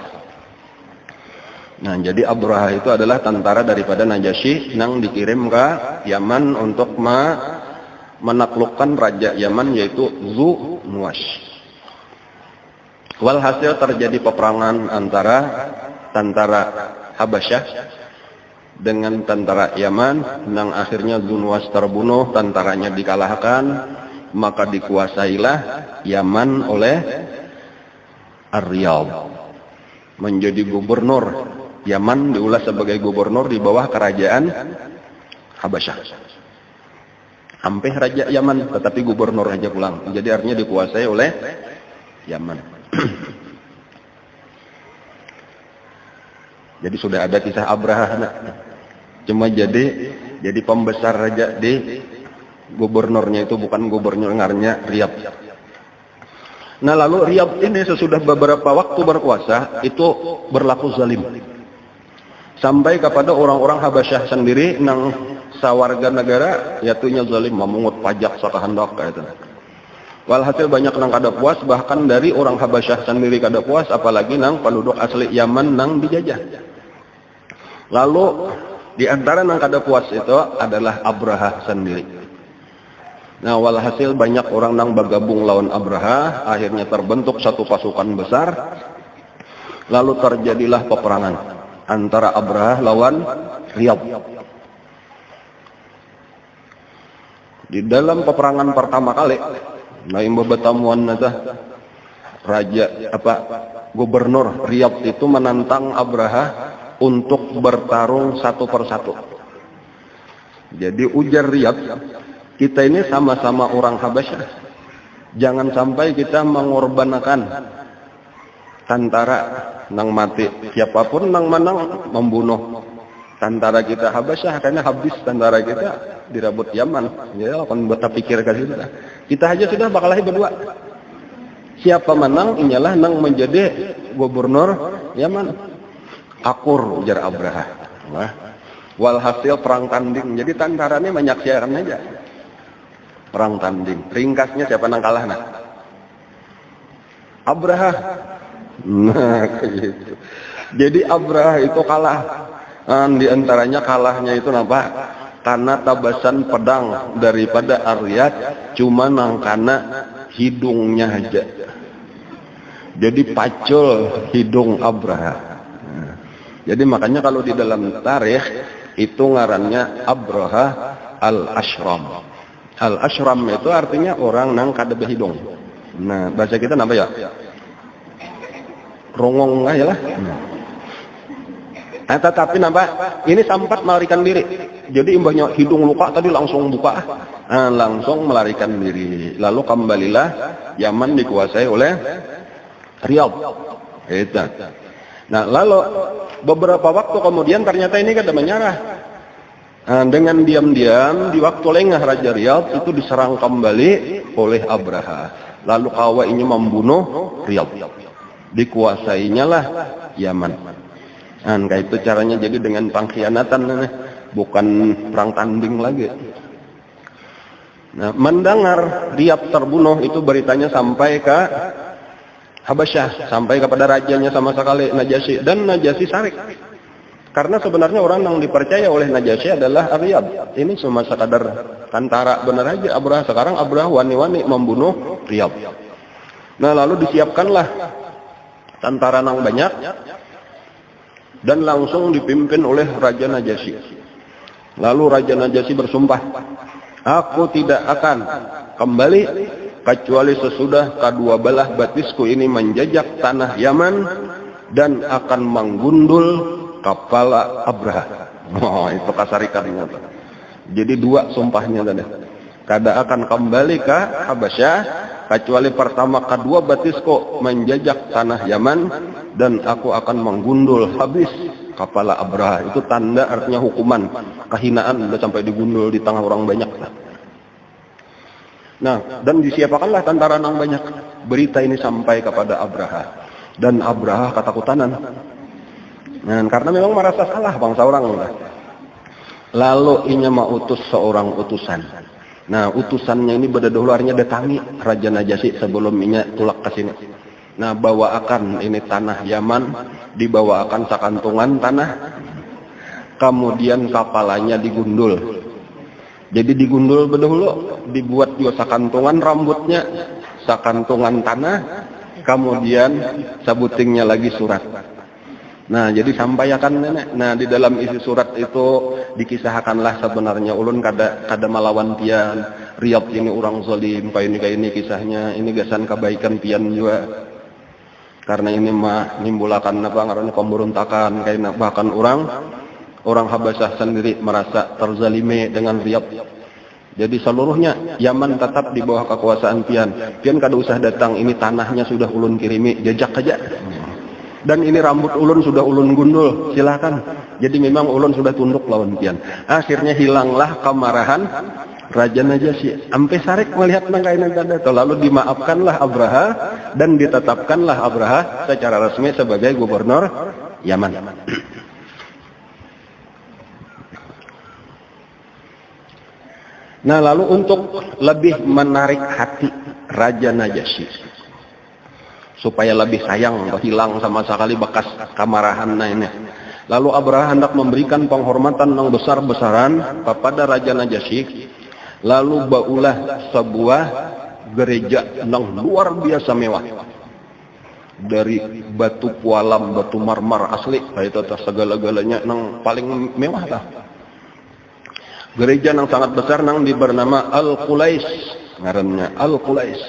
Nah, jadi Abraha itu adalah tentara daripada Najasyi yang dikirim ke Yaman untuk menaklukkan Raja Yaman yaitu Zunuwas. Walhasil terjadi peperangan antara tentara Habasyah dengan tentara Yaman, yang akhirnya Zunuwas terbunuh, tentaranya dikalahkan, maka dikuasailah Yaman oleh Ar-Riyab. Menjadi gubernur Yaman, diulas sebagai gubernur di bawah kerajaan Habasyah. Hampir Raja Yaman, tetapi gubernur aja pulang. Jadi artinya dikuasai oleh Yaman. Jadi sudah ada kisah Abraha. Cuma jadi pembesar raja di gubernurnya itu bukan gubernurnya Riyab. Nah lalu Riyab ini sesudah beberapa waktu berkuasa itu berlaku zalim. Sampai kepada orang-orang Habasyah sendiri nang sawarga negara yatunya zalim, memungut pajak sakahandak kayak itu. Walhasil banyak nang kada puas, bahkan dari orang Habasyah sendiri kada puas, apalagi nang penduduk asli Yaman nang dijajah. Lalu di antara nang kada puas itu adalah Abraha sendiri. Nah walhasil banyak orang nang bergabung lawan Abraha, akhirnya terbentuk satu pasukan besar. Lalu terjadilah peperangan antara Abraha lawan Riyab. Di dalam peperangan pertama kali, nah imba betamuan nata gubernur Riyab itu menantang Abraha untuk bertarung satu persatu. Jadi ujar Riyab, kita ini sama-sama orang Habasyah, jangan sampai kita mengorbankan tentara nang mati, siapapun nang menang membunuh tentara kita Habasyah, karena habis tentara kita dirabut Yaman. Ya, akan beta pikir ke situ. Kita aja sudah bakal berdua. Siapa menang, inyalah nang menjadi gubernur Yaman. Akur ujar Abraha. Nah, walhasil perang tanding. Jadi tentaranya menyaksikan aja perang tanding. Ringkasnya siapa nang kalah nah? Abraha. Nah, gitu. Jadi Abraha itu kalah. Di antaranya kalahnya itu apa? Karena tabasan pedang daripada Ar-Riyad cuma nangkana hidungnya aja. Jadi pacul hidung Abraha. Jadi makanya kalau di dalam tarikh itu ngarannya Abraha Al-Ashram. Al-Ashram itu artinya orang nang kada behidung. Nah, bahasa kita apa ya? Rongong aja lah. Nah, tetapi nampak ini sempat melarikan diri. Jadi imbahnya hidung luka tadi langsung buka, langsung melarikan diri. Lalu kembalilah Yaman dikuasai oleh Riyab. Itu. Nah, lalu beberapa waktu kemudian ternyata ini kada menyerah. Dengan diam-diam di waktu lengah Raja Riyab itu diserang kembali oleh Abraha. Lalu kawainya membunuh Riyab. Dikuasainya lah Yaman. Kayak itu caranya, jadi dengan pengkhianatan, bukan perang tanding lagi. Nah, mendengar Riyad terbunuh itu beritanya sampai ke Habasyah, sampai kepada rajanya sama sekali Najasyi, dan Najasyi sarik. Karena sebenarnya orang yang dipercaya oleh Najasyi adalah Riyad. Ini cuma sekadar tentara benar aja Abraha. Sekarang Abraha wani-wani membunuh Riyad. Nah, lalu disiapkanlah tentara yang banyak dan langsung dipimpin oleh Raja Najasyi. Lalu Raja Najasyi bersumpah, aku tidak akan kembali kecuali sesudah kedua belah batisku ini menjejak tanah Yaman dan akan menggundul kepala Abraha. Oh, itu kasarikannya. Jadi dua sumpahnya tadi. Kada akan kembali ke Habasyah kecuali pertama kedua batisku menjejak tanah Yaman dan aku akan menggundul habis kepala Abraha. Itu tanda, artinya hukuman, kehinaan udah sampai digundul di tengah orang banyak. Nah, dan disiapkanlah tentara yang banyak. Berita ini sampai kepada Abraha, dan Abraha ketakutan. Nah, karena memang merasa salah bangsa orang. Lalu inya mautus seorang utusan. Nah, utusannya ini beda-dahuluarnya datangi Raja Najasyi sebelum inya tulak ke sini. Nah, bawakan ini tanah Yaman, dibawakan sakantungan tanah, kemudian kapalanya digundul. Jadi digundul berdahulu, dibuat juga sakantungan rambutnya, sakantungan tanah, kemudian sabutingnya lagi surat. Nah, jadi sampaikan nenek. Nah, di dalam isi surat itu dikisahkanlah sebenarnya ulun kada malawan pian, Riyad ini orang zalim, kayak ini kisahnya, ini gasan kebaikan pian juga. Karena ini mah nimbulakan apa ngaranna pemberontakan, kayak bahkan orang Habasyah sendiri merasa terzalimi dengan Riyad. Jadi seluruhnya Yaman tetap di bawah kekuasaan pian. Pian kada usah datang, ini tanahnya sudah ulun kirimi, jejak aja. Dan ini rambut ulun sudah ulun gundul, silakan. Jadi memang ulun sudah tunduk lawan pian. Akhirnya hilanglah kemarahan Raja Najasyi. Sampai sarik melihat nangkainan tanda itu. Lalu dimaafkanlah Abraha dan ditetapkanlah Abraha secara resmi sebagai gubernur Yaman. Nah, lalu untuk lebih menarik hati Raja Najasyi, supaya lebih sayang atau hilang sama sekali bekas kemarahan ini, lalu Abraha hendak memberikan penghormatan yang besar-besaran kepada Raja Najasyi. Lalu baulah sebuah gereja yang luar biasa mewah, dari batu pualam, batu marmer asli, itu segala-galanya yang paling mewah lah. Gereja yang sangat besar yang bernama Al-Qulais, ngarannya Al-Qulais.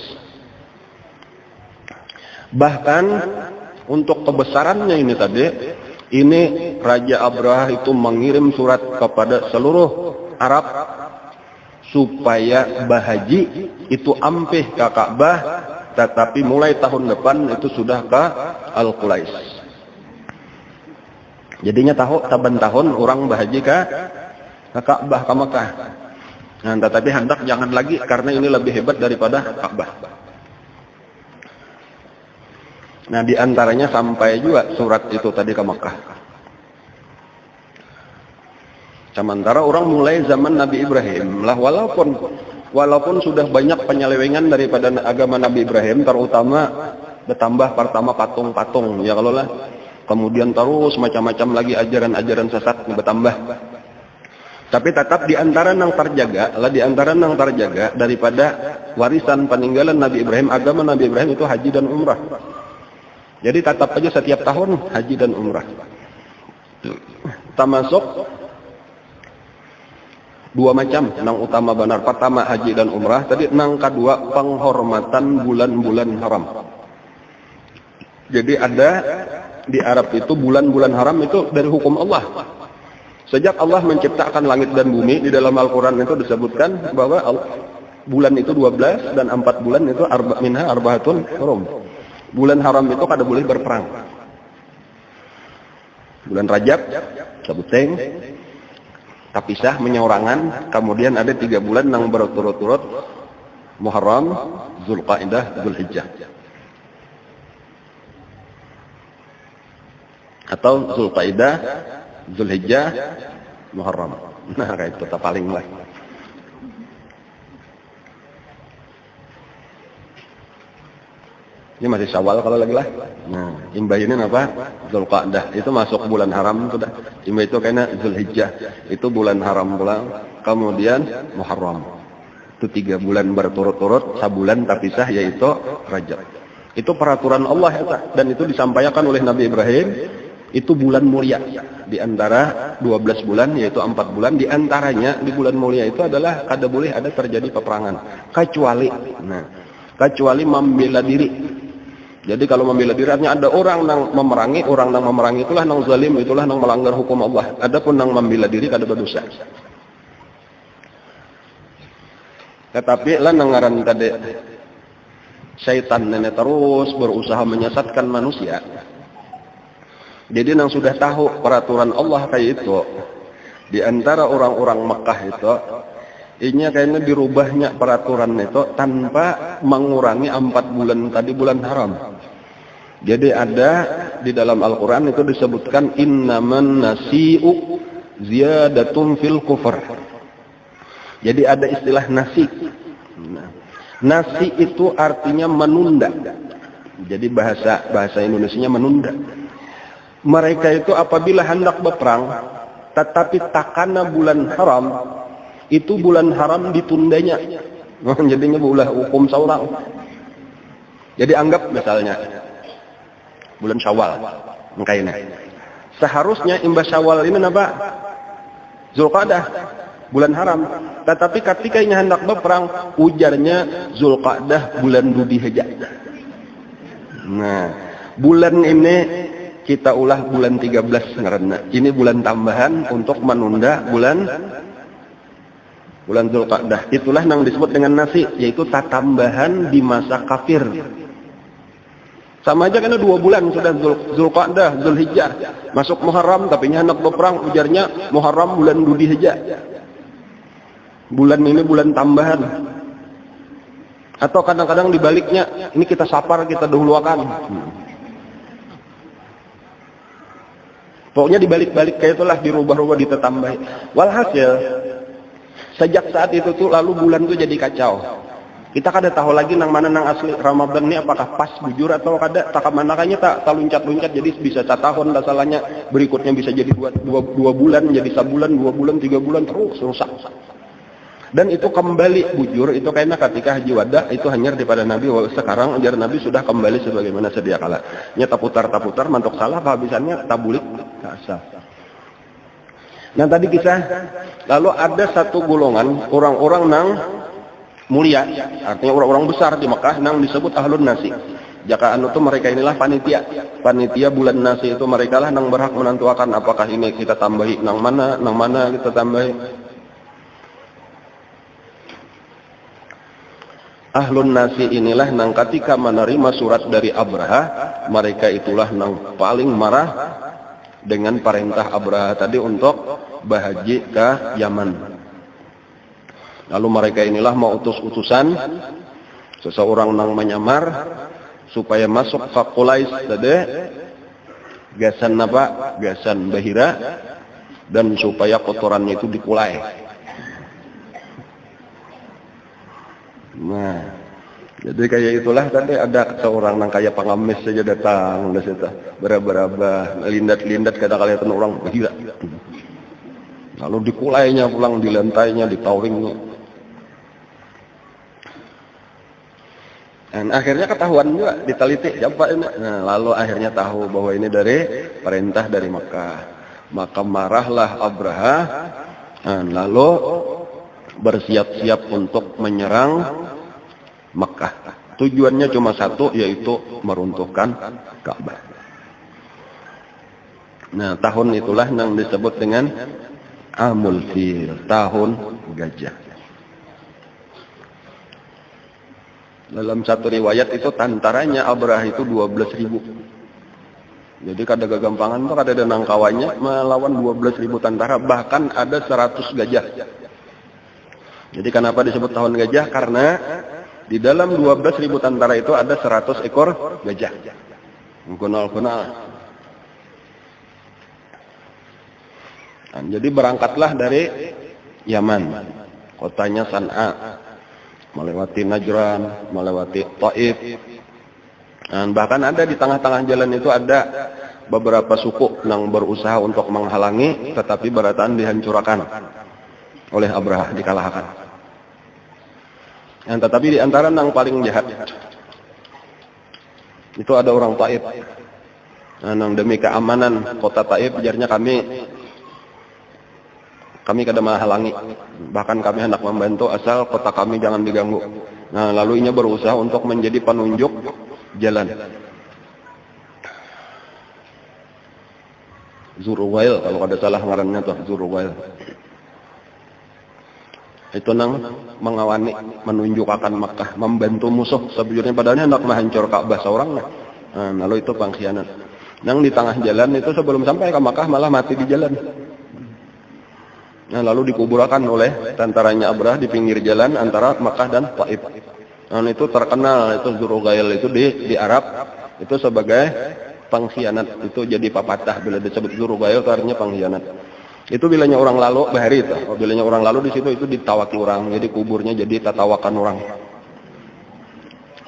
Bahkan untuk kebesarannya ini tadi, ini Raja Abraha itu mengirim surat kepada seluruh Arab supaya bahaji itu ampih ke Ka'bah, tetapi mulai tahun depan itu sudah ke Al-Qulais. Jadinya taban tahun orang bahaji ke Ka'bah, ke Mekah. Nah, tetapi hendak jangan lagi karena ini lebih hebat daripada Ka'bah. Nah, diantaranya sampai juga surat itu tadi ke Mekah. Sementara orang mulai zaman Nabi Ibrahim lah, walaupun sudah banyak penyelewengan daripada agama Nabi Ibrahim, terutama bertambah pertama patung-patung ya kalau lah, kemudian terus macam-macam lagi ajaran-ajaran sesat bertambah. Tapi tetap diantara yang terjaga daripada warisan peninggalan Nabi Ibrahim, agama Nabi Ibrahim itu haji dan umrah. Jadi tetap aja setiap tahun haji dan umrah. Termasuk dua macam nang utama benar. Pertama haji dan umrah. Tadi nang kedua penghormatan bulan-bulan haram. Jadi ada di Arab itu bulan-bulan haram itu dari hukum Allah. Sejak Allah menciptakan langit dan bumi, di dalam Al-Quran itu disebutkan bahwa bulan itu 12 dan 4 bulan itu minha arbaatun hurum. Bulan haram itu kada boleh berperang. Bulan Rajab, Sabuteng, Tapisah, Menyorangan, kemudian ada 3 bulan yang berturut-turut, Muharram, Zulqaidah, Zulhijjah. Atau Zulqaidah, Zulhijjah, Muharram. Nah, kayak itu paling lah. Ini masih Syawal kalau lagi lah. Nah, imbah ini apa? Zulqa'dah. Itu masuk bulan haram sudah. Imbah itu kayaknya Zulhijjah. Itu bulan haram pula. Kemudian Muharram. Itu 3 bulan berturut-turut, sabulan tapi sah, yaitu Rajab. Itu peraturan Allah ya, dan itu disampaikan oleh Nabi Ibrahim. Itu bulan mulia. Di antara 12 bulan, yaitu 4 bulan. Di antaranya di bulan mulia itu adalah kada boleh ada terjadi peperangan. Kecuali membela diri. Jadi kalau membela diri artinya ada orang yang memerangi itulah yang zalim, itulah yang melanggar hukum Allah. Adapun yang membela diri kada berdosa. Tetapi lah nangaran tadi syaitan nenek terus berusaha menyesatkan manusia. Jadi nang sudah tahu peraturan Allah kayak itu, di antara orang-orang Mekah itu, ini kayaknya dirubahnya peraturan itu tanpa mengurangi 4 bulan tadi bulan haram. Jadi ada di dalam Al-Quran itu disebutkan innaman nasi'u ziyadatun fil kufr. Jadi ada istilah nasi. Nasi itu artinya menunda. Jadi bahasa Indonesianya menunda. Mereka itu apabila hendak berperang, tetapi takana bulan haram, itu bulan haram ditundanya. Jadinya bulan hukum saurang. Jadi anggap misalnya bulan Syawal, makanya seharusnya imbas Syawal ini apa? Zulqa'dah, bulan haram. Tetapi ketika ini hendak berperang, ujarnya Zulqa'dah bulan Dzulhijjah. Nah, bulan ini kita ulah bulan 13 ngaranna. Ini bulan tambahan untuk menunda bulan Zulqa'dah. Itulah yang disebut dengan nasi, yaitu tambahan di masa kafir. Sama aja karena 2 bulan sudah Zulqa'dah, Zulhijjah. Masuk Muharram, tapi hendak berperang, ujarnya Muharram bulan Dzulhijjah. Bulan ini bulan tambahan. Atau kadang-kadang dibaliknya, ini kita sapar, kita dahuluakan. Pokoknya dibalik-balik kayak itulah, dirubah-rubah, ditetambahi. Walhasil, sejak saat itu tuh lalu bulan tuh jadi kacau. Kita kada tahu lagi nang mana nang asli Ramadan ini apakah pas bujur atau kada. Tak manakanya tak luncat-luncat, jadi bisa 1 tahun lah salahnya. Berikutnya bisa jadi 2 bulan, jadi sabulan, 2 bulan, 3 bulan terus rusak. Dan itu kembali bujur itu kayaknya ketika Haji Wada itu hanya daripada Nabi. Sekarang ajar Nabi sudah kembali sebagaimana sedia kala. Nyata putar-putar mantuk salah kehabisannya tabulik kasar. Nah tadi kisah, lalu ada satu golongan orang-orang nang mulia, artinya orang-orang besar di Mekah nang disebut ahlun nasi. Jaka anu itu mereka inilah panitia bulan nasi itu, mereka lah nang berhak menentukan apakah ini kita tambahi nang mana kita tambahi. Ahlun nasi inilah nang ketika menerima surat dari Abraha, mereka itulah nang paling marah dengan perintah Abraha tadi untuk bahaji ke Yaman. Lalu mereka inilah mau utus-utusan seseorang nang menyamar supaya masuk ke Quraisy tadi, gasan apa? Gasan Bahira, dan supaya kotorannya itu dikulai. Nah, jadi kayak itulah tadi ada seorang nang kayak pengamis saja datang dari situ, beraba-raba, lindat-lindat kadang-kadang kelihatan orang gila. Lalu dikulainya pulang, di lantainya, ditawingnya. Dan akhirnya ketahuan juga, diteliti siapa ini. Nah, lalu akhirnya tahu bahwa ini dari perintah dari Makkah. Maka marahlah Abraha, lalu bersiap-siap untuk menyerang Mekah. Tujuannya cuma satu, yaitu meruntuhkan Ka'bah. Nah, tahun itulah yang disebut dengan Amul Fil, tahun gajah. Dalam satu riwayat itu tantaranya Abraha itu 12.000. Jadi kada gagampangan tuh, kada ada nangkawannya melawan 12.000 tentara, bahkan ada 100 gajah. Jadi kenapa disebut tahun gajah? Karena di dalam 12.000 tentara itu ada 100 ekor gajah. Kunal-kunal. Nah, jadi berangkatlah dari Yaman, kotanya San'a, melewati Najran, melewati Taif. Dan bahkan ada di tengah-tengah jalan itu ada beberapa suku yang berusaha untuk menghalangi, tetapi barataan dihancurkan oleh Abraha, dikalahkan. Dan tetapi di antara yang paling jahat itu ada orang Taif. Yang demi keamanan kota Taif, jarnya kami kada menghalangi, bahkan kami hendak membantu asal kota kami jangan diganggu. Nah, lalu inya berusaha untuk menjadi penunjuk jalan. Zuruwail kalau ada salah ngarannya tuh, Zuruwail. Itu nang mengawani, menunjukkan Makkah, membantu musuh sebujurnya, padahal hendak menghancur Ka'bah seorang. Nah, lalu itu pengkhianat. Nang di tengah jalan itu sebelum sampai ke Makkah malah mati di jalan. Nah, lalu dikuburkan oleh tentaranya Abraha di pinggir jalan antara Makkah dan Taif. Nah, itu terkenal, itu Zurugail itu di Arab itu sebagai pengkhianat. Itu jadi papatah bila disebut Zurugail itu artinya pengkhianat. Itu bilanya orang lalu bahari itu. Bilanya orang lalu di situ itu ditawaki orang. Jadi kuburnya jadi tatawakan orang.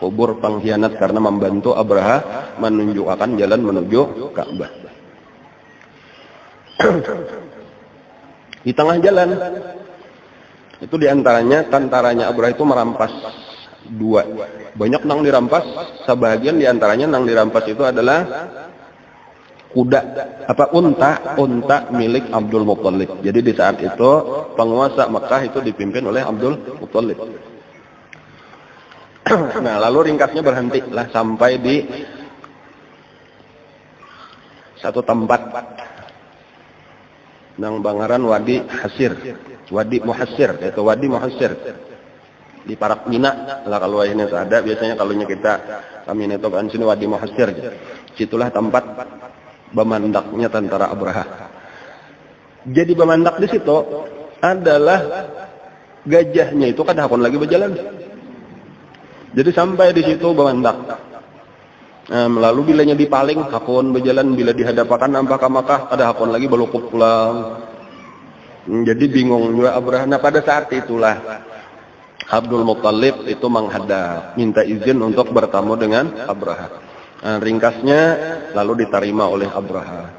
Kubur pengkhianat karena membantu Abraha menunjukkan jalan menuju Ka'bah. Di tengah jalan itu diantaranya tentaranya Abraha itu merampas dua. Banyak nang dirampas, sebagian diantaranya nang dirampas itu adalah kuda, unta milik Abdul Muttalib. Jadi di saat itu penguasa Mekah itu dipimpin oleh Abdul Muttalib. Nah, lalu ringkasnya berhenti lah sampai di satu tempat nang bangaran Wadi Hasir, Wadi Muhassir, yaitu Wadi Muhassir di Parak Mina lah kalau ini ada. Biasanya kalau kami itu kan sini Wadi Muhassir. Situlah tempat bemandaknya tentara Abraha. Jadi bemandak di situ adalah gajahnya itu kan hakon lagi berjalan. Jadi sampai di situ bemandak. Lalu bilanya dipaling hakon berjalan, bila dihadapakan nampak ke Makkah ada hakon lagi balukut pulang. Jadi bingung juga Abraha. Nah, pada saat itulah Abdul Muttalib itu menghadap, minta izin untuk bertemu dengan Abraha. Nah, ringkasnya lalu diterima oleh Abraha.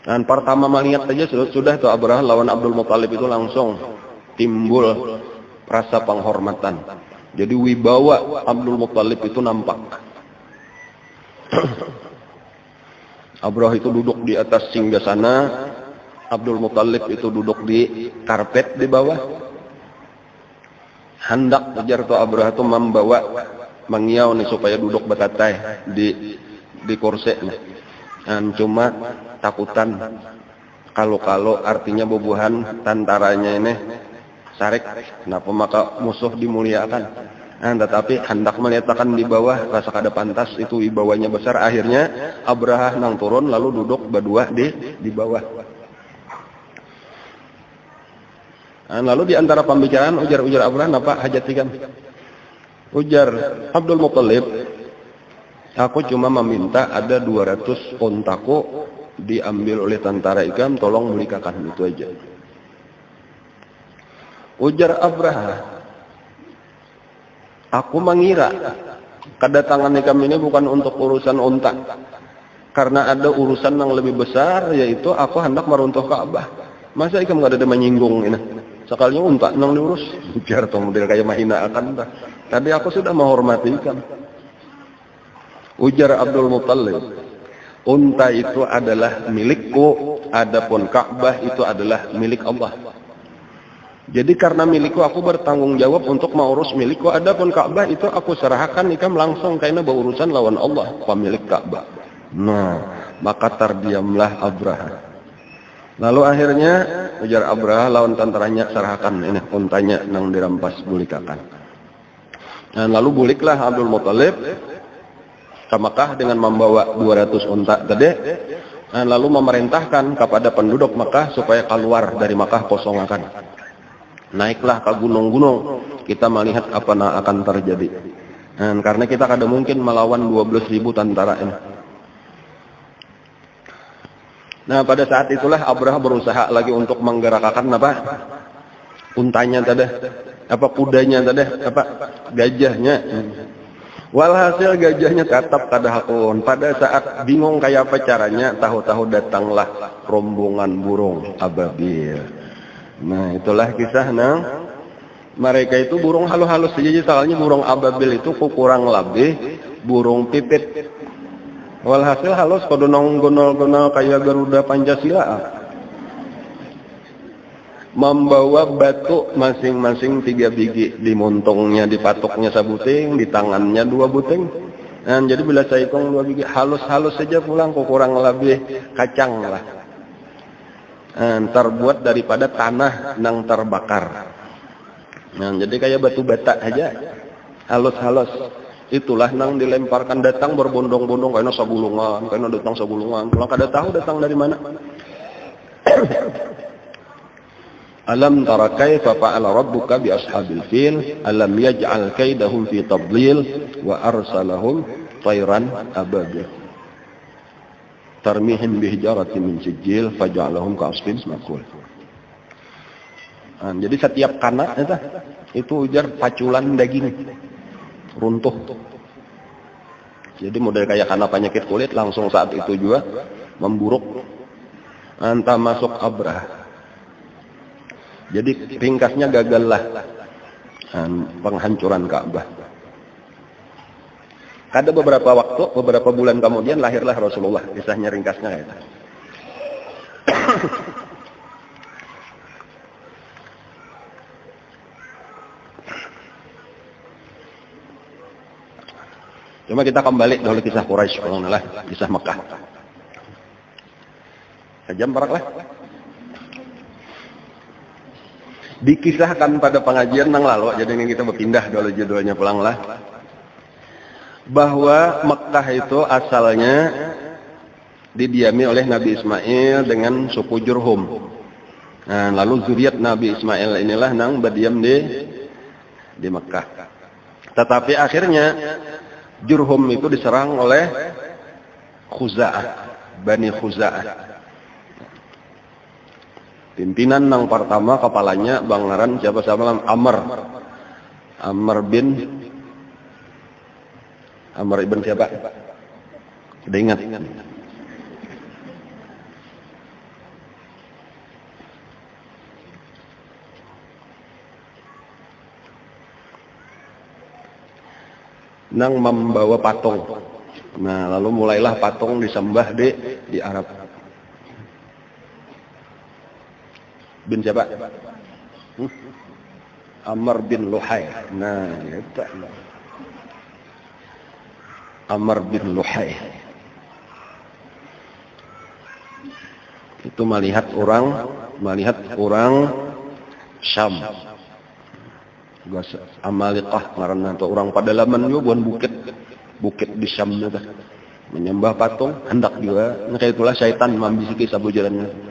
Dan pertama melihat saja sudah tuh Abraha lawan Abdul Muttalib itu langsung timbul rasa penghormatan. Jadi wibawa Abdul Muttalib itu nampak. Abraha itu duduk di atas singgasana, Abdul Muttalib itu duduk di karpet di bawah. Hendak kejar tuh Abraha itu membawa mengiau nih supaya duduk betatai di kursi nih. Dan cuma takutan kalau artinya bubuhan tentaranya ini sarik, kenapa maka musuh dimuliakan. Nah, tetapi hendak meletakkan di bawah rasa kada pantas, itu wibawanya besar. Akhirnya Abraha nang turun lalu duduk berdua di bawah. Nah, lalu di antara pembicaraan ujar Abraha, "Napa hajat ikan?" Ujar Abdul Muttalib, "Aku cuma meminta ada 200 untaku diambil oleh tentara ikam, tolong belikan itu aja." Ujar Abraha, "Aku mengira kedatangan ikam ini bukan untuk urusan unta, karena ada urusan yang lebih besar, yaitu aku hendak meruntuh Ka'bah. Masa ikam nggak ada menyinggung ini? Sekalinya unta nang diurus." Biar tuh model kayak mahina akan. Tadi aku sudah menghormati ikam. Ujar Abdul Muttalib, "Unta itu adalah milikku, adapun Ka'bah itu adalah milik Allah. Jadi karena milikku aku bertanggung jawab untuk mengurus milikku, adapun Ka'bah itu aku serahkan ikam langsung karena berurusan lawan Allah, pemilik Ka'bah." Nah, maka terdiamlah Abraha. Lalu akhirnya ujar Abraha lawan tentaranya, "Serahkan ini untanya nang dirampas bulikakan." Dan lalu buliklah Abdul Muttalib ke Makkah dengan membawa 200 unta tadi. Dan lalu memerintahkan kepada penduduk Makkah supaya keluar dari Makkah kosongakan. Naiklah ke gunung-gunung, kita melihat apa yang akan terjadi. Dan karena kita kada mungkin melawan 12.000 tentara ini. Nah, pada saat itulah Abraha berusaha lagi untuk menggerakkan untanya tadi, kudanya tadi, gajahnya. Walhasil gajahnya tetap kada hakun. Pada saat bingung kayak apa caranya, tahu-tahu datanglah rombongan burung ababil. Nah, itulah kisah mereka itu burung halus-halus saja, soalnya burung ababil itu kurang lebih burung pipit. Walhasil halus kudu gonol-gonol kayak Garuda Pancasila. Membawa batu masing-masing 3 biji, di montongnya, di patoknya sabuting, di tangannya 2 buting. Nah, jadi bila saya hitung 2 biji, halus-halus saja pulang, kurang lebih kacang lah. Terbuat daripada tanah nang terbakar. Nah, jadi kayak batu bata aja, halus-halus. Itulah nang dilemparkan, datang berbondong-bondong, kayaknya sagulungan, kayaknya datang sagulungan. Pulang kada tahu datang dari mana. Alam tara kaifa fa'ala rabbuka bi ashabil fil alam yaj'al kaidahum fi tadlil wa arsalahum tayran ababil tarmihim bihijaratin min sijil faj'alahum ka'asfin ma'kul. Jadi setiap kana itu ujar paculan daging runtuh. Jadi model kayak kana penyakit kulit, langsung saat itu juga memburuk, entah masuk abrah. Jadi ringkasnya gagallah penghancuran Ka'bah. Ada beberapa waktu, beberapa bulan kemudian lahirlah Rasulullah. Kisahnya ringkasnya kayak itu. Cuma kita kembali dahulu kisah Quraisy, kalau lah kisah Mekah. Sejam baraklah. Dikisahkan pada pengajian nang lalu, jadi ini kita berpindah dulu judulnya pulanglah, bahwa Mekah itu asalnya didiami oleh Nabi Ismail dengan suku Jurhum. Nah, lalu zuriat Nabi Ismail inilah nang berdiam di Mekah. Tetapi akhirnya Jurhum itu diserang oleh Khuza'ah, Bani Khuza'ah. Pimpinan nang pertama kepalanya Banglaran siapa Amr ibn siapa? Sudah ingat? Nang membawa patung. Nah, lalu mulailah patung disembah di Arab. Bin siapa? Amr bin Luhai. Nah, itu Amr bin Luhai. Itu melihat orang Syam. Amalikah karena itu orang pedalaman juga bukan bukit di Syam itu. Menyembah patung hendak juga. Nah, itulah syaitan membisiki sabu jalannya.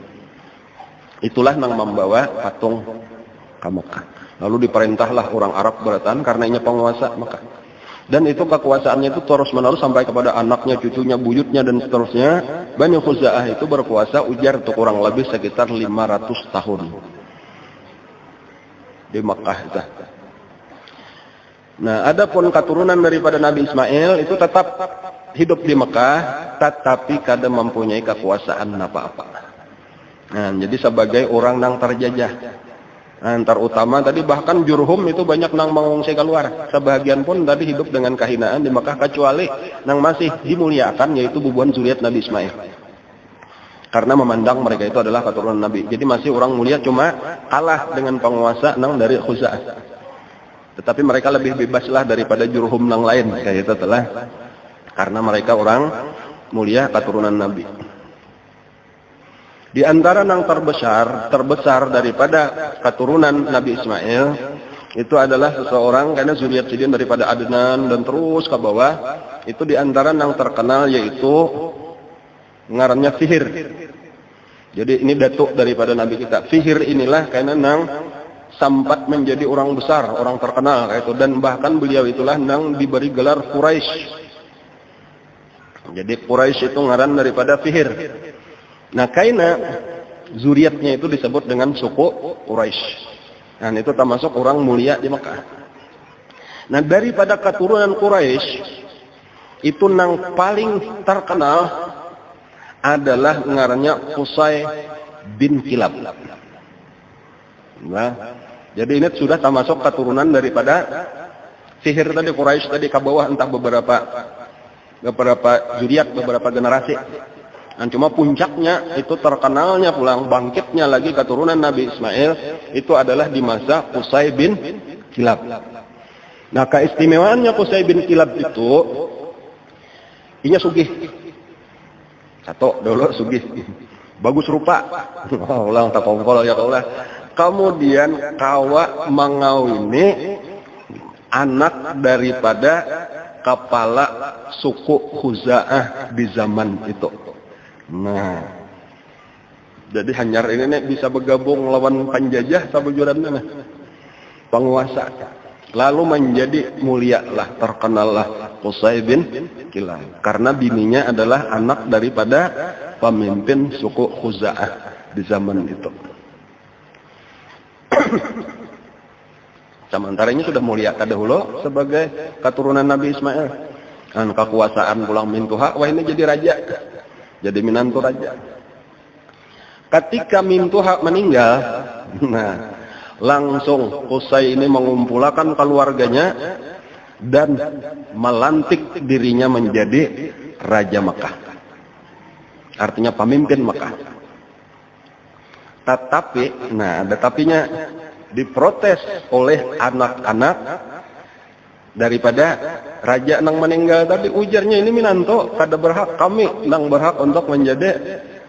Itulah yang membawa patung ke Mekah. Lalu diperintahlah orang Arab bertahan karena ini penguasa Mekah. Dan itu kekuasaannya itu terus menerus sampai kepada anaknya, cucunya, buyutnya dan seterusnya. Bani Khuza'ah itu berkuasa ujar untuk kurang lebih sekitar 500 tahun di Mekah itu. Nah, adapun keturunan daripada Nabi Ismail itu tetap hidup di Mekah, tetapi kada mempunyai kekuasaan apa-apa. Nah, jadi sebagai orang nang terjajah. Nah, terutama tadi bahkan Jurhum itu banyak nang mengungsi keluar. Sebahagian pun tadi hidup dengan kehinaan di Mekah, kecuali nang masih dimuliakan yaitu bubuan zuriat Nabi Ismail. Karena memandang mereka itu adalah keturunan Nabi. Jadi masih orang mulia, cuma kalah dengan penguasa nang dari Khuza'ah. Tetapi mereka lebih bebaslah daripada Jurhum nang lain. Kayak itu telah karena mereka orang mulia keturunan Nabi. Di antara yang terbesar daripada keturunan Nabi Ismail itu adalah seseorang karena zuriat sidin daripada Adnan dan terus ke bawah. Itu di antara yang terkenal yaitu ngarannya Fihir. Jadi ini datuk daripada Nabi kita. Fihir inilah karena nang sempat menjadi orang besar, orang terkenal kayak itu, dan bahkan beliau itulah nang diberi gelar Quraisy. Jadi Quraisy itu ngaran daripada Fihir. Nah, karena zuriatnya itu disebut dengan suku Quraisy. Nah, itu termasuk orang mulia di Mekah. Nah, daripada keturunan Quraisy itu yang paling terkenal adalah ngarannya Qusay bin Kilab. Nah, jadi ini sudah termasuk keturunan daripada sihir tadi Quraisy tadi ke bawah entah beberapa zuriat, beberapa generasi. Dan cuma puncaknya itu terkenalnya pulang bangkitnya lagi keturunan Nabi Ismail itu adalah di masa Qusay bin Kilab. Nah, keistimewaannya Qusay bin Kilab itu inya sugih. Satu dulu sugih. Bagus rupa. Ulang tak kongkol ya Allah. Kemudian kawa mengawini anak daripada kepala suku Khuza'ah di zaman itu. Nah, jadi Hanyar ini bisa bergabung lawan penjajah sabujuranna penguasa. Lalu menjadi mulialah, terkenallah Qusay bin Kilab karena bininya adalah anak daripada pemimpin suku Khuza'ah di zaman itu. Sementara ini sudah mulia dahulu sebagai keturunan Nabi Ismail. Dan kekuasaan pulang Mintuha, wah ini jadi raja. Jadi minantu raja. Ketika Mintuha meninggal, nah langsung Qusay ini mengumpulkan keluarganya dan melantik dirinya menjadi Raja Mekah. Artinya pemimpin Mekah. Tetapi, nah ada tapinya, diprotes oleh anak-anak daripada raja nang meninggal tadi. Ujarnya ini minanto kada berhak, kami nang berhak untuk menjadi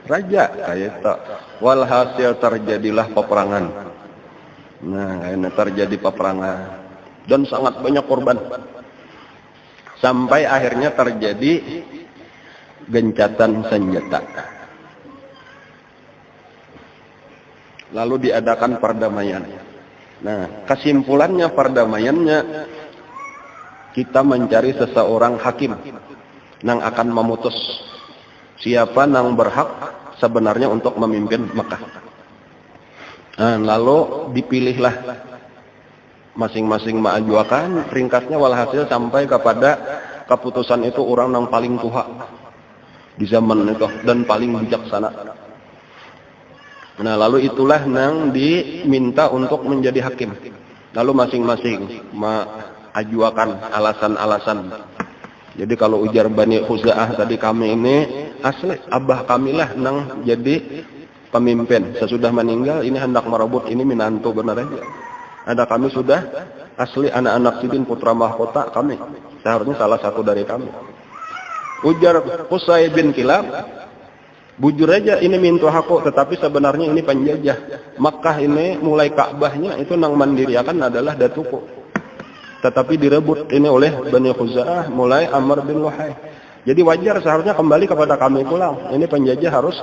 raja. Kayak itu. Walhasil terjadilah peperangan. Nah, ini terjadi peperangan dan sangat banyak korban. Sampai akhirnya terjadi gencatan senjata. Lalu diadakan perdamaian. Nah, kesimpulannya perdamaiannya kita mencari seseorang hakim yang akan memutus siapa yang berhak sebenarnya untuk memimpin Mekah. Nah, lalu dipilihlah masing-masing mengajukan, ringkasnya walhasil sampai kepada keputusan itu orang yang paling tua di zaman itu dan paling bijaksana. Nah, lalu itulah yang diminta untuk menjadi hakim. Lalu masing-masing mengajukan alasan-alasan. Jadi kalau ujar Bani Khuza'ah tadi, kami ini asli abah kamilah yang jadi pemimpin. Sesudah meninggal ini hendak merebut ini minantu benar aja. Ada kami sudah asli anak-anak sidin putra mahkota kami. Seharusnya salah satu dari kami. Ujar Qusay bin Kilab, bujur aja ini mintu aku, tetapi sebenarnya ini penjajah. Makkah ini mulai Ka'bahnya itu nang mandiriakan adalah datuku. Tetapi direbut ini oleh Bani Khuza'ah mulai Amr bin Luhai. Jadi wajar seharusnya kembali kepada kami pulang. Ini penjajah harus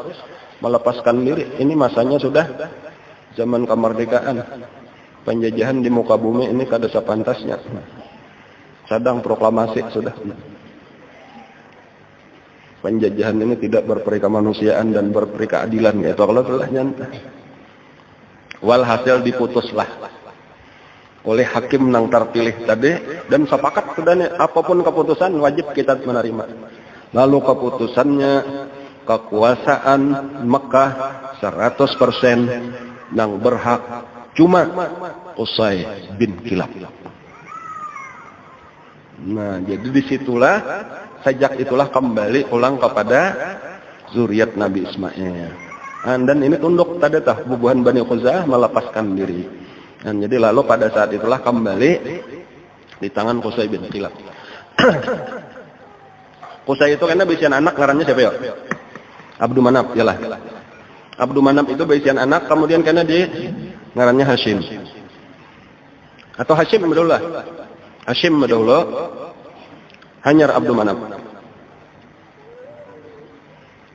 melepaskan diri. Ini masanya sudah zaman kemerdekaan. Penjajahan di muka bumi ini kada sepantasnya. Sedang proklamasi sudah. Penjajahan ini tidak berperi kemanusiaan dan berperi keadilan. Itu kalau telah nyata. Walhasil diputuslah oleh hakim yang terpilih tadi dan sepakat sudahnya apapun keputusan wajib kita menerima. Lalu keputusannya kekuasaan Mekah 100% yang berhak cuma Qusay bin Kilab. Nah, jadi disitulah sejak itulah kembali ulang kepada zuriat Nabi Ismail. Dan ini tunduk tadi tah bubuhan Bani Khuza'ah melepaskan diri. Dan jadi lalu pada saat itulah kembali di tangan Qusay bin Kilab. Qusay itu karena bisian anak ngarannya siapa ya? Abdul Manaf, yalah. Abdul Manaf itu bisian anak, kemudian karena di ngarannya Hashim. Atau Hashim dulu lah. Hashim dulu. Hanyar Abdul Manaf.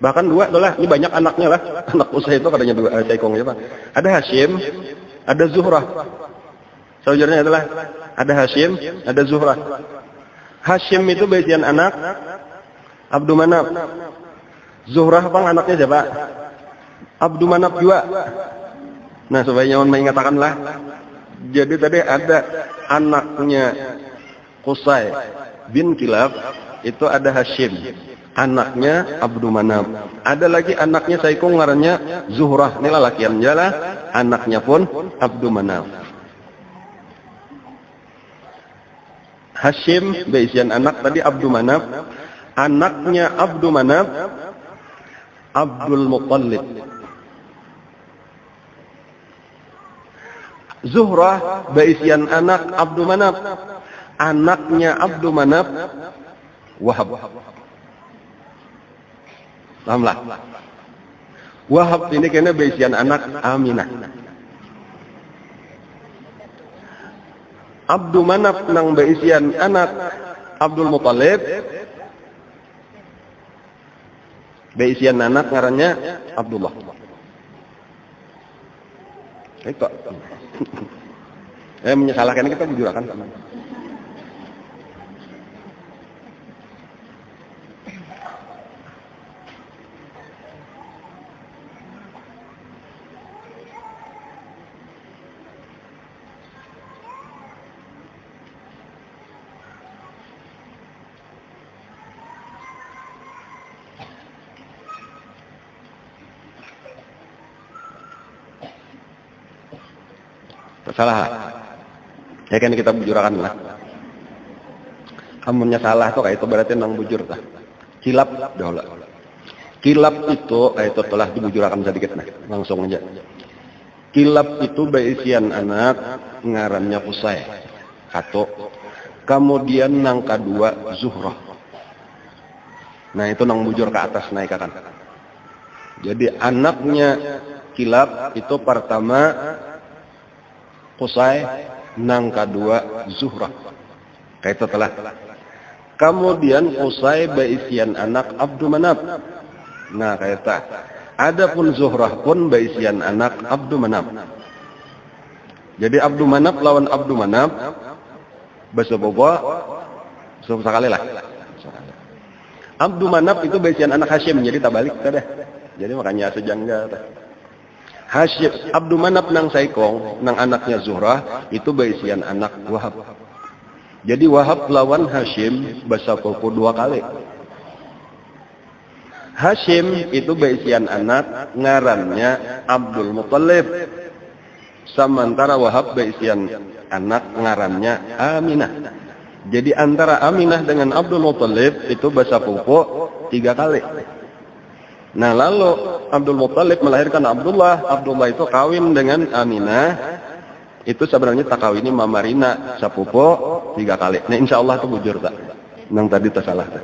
Bahkan dua itulah, ini banyak anaknya lah. Anak Qusay itu katanya dua, caikong ya Pak. Ada Hashim, ada Zuhrah. Saudaranya adalah ada Hashim, ada Zuhrah. Hashim itu bisian anak Abdul Manaf. Zuhrah bang anaknya siapa? Abdul Manaf juga. Nah supaya nyaman mengatakanlah. Jadi tadi ada anaknya Qusay bin Kilab itu ada Hashim, anaknya Abdu Manaf. Ada lagi anaknya Saikung ngarannya Zuhrah, ini lalakian jala, anaknya pun Abdu Manaf. Hashim beisian anak tadi Abdu Manaf, anaknya Abdu Manaf Abdul Muttalib. Zuhrah beisian anak Abdu Manaf, anaknya Abdu Manaf Wahab. Pahamlah? Wahab ini kena beisian anak Aminah. Abdu Manaf nang beisian anak Abdul Muttalib, beisian anak ngarannya Abdullah. Itu. Menyesalahkan kita jujur akan teman. Salah. Ya kan kita bujurakan lah. Kamunya salah tuh kayak itu berarti nang bujur tah. Kilap dahulu. Kilap itu kayak itu telah dibujurakan sedikit nah. Langsung aja. Kilap itu beisian anak ngarannya Qusay. Satu. Kemudian nang kedua Zuhrah. Nah itu nang bujur ke atas naik akan. Jadi anaknya Kilab itu pertama Qusay, nang kedua Zuhrah. Kayak itu telah. Kemudian Qusay beisian anak Abdu Manaf. Nah kayak itu. Adapun Zuhrah pun beisian anak Abdu Manaf. Jadi Abdu Manaf lawan Abdu Manaf bahasa bobo sekali lah. Abdu Manaf itu beisian anak Hashim, jadi tak balik dah. Jadi makanya sejangga. Hashim, Abdu Manaf nang Saikong, nang anaknya Zuhrah, itu beisian anak Wahab. Jadi Wahab lawan Hashim bahasa popo dua kali. Hashim itu beisian anak ngarannya Abdul Muttalib. Sementara Wahab beisian anak ngarannya Aminah. Jadi antara Aminah dengan Abdul Muttalib itu bahasa popo 3 kali. Nah lalu Abdul Muttalib melahirkan Abdullah. Abdullah itu kawin dengan Aminah. Itu sebenarnya tak kawini Mamarina sapupo 3 kali. Nah insya Allah itu bujur tak. Nang tadi tak salah tak.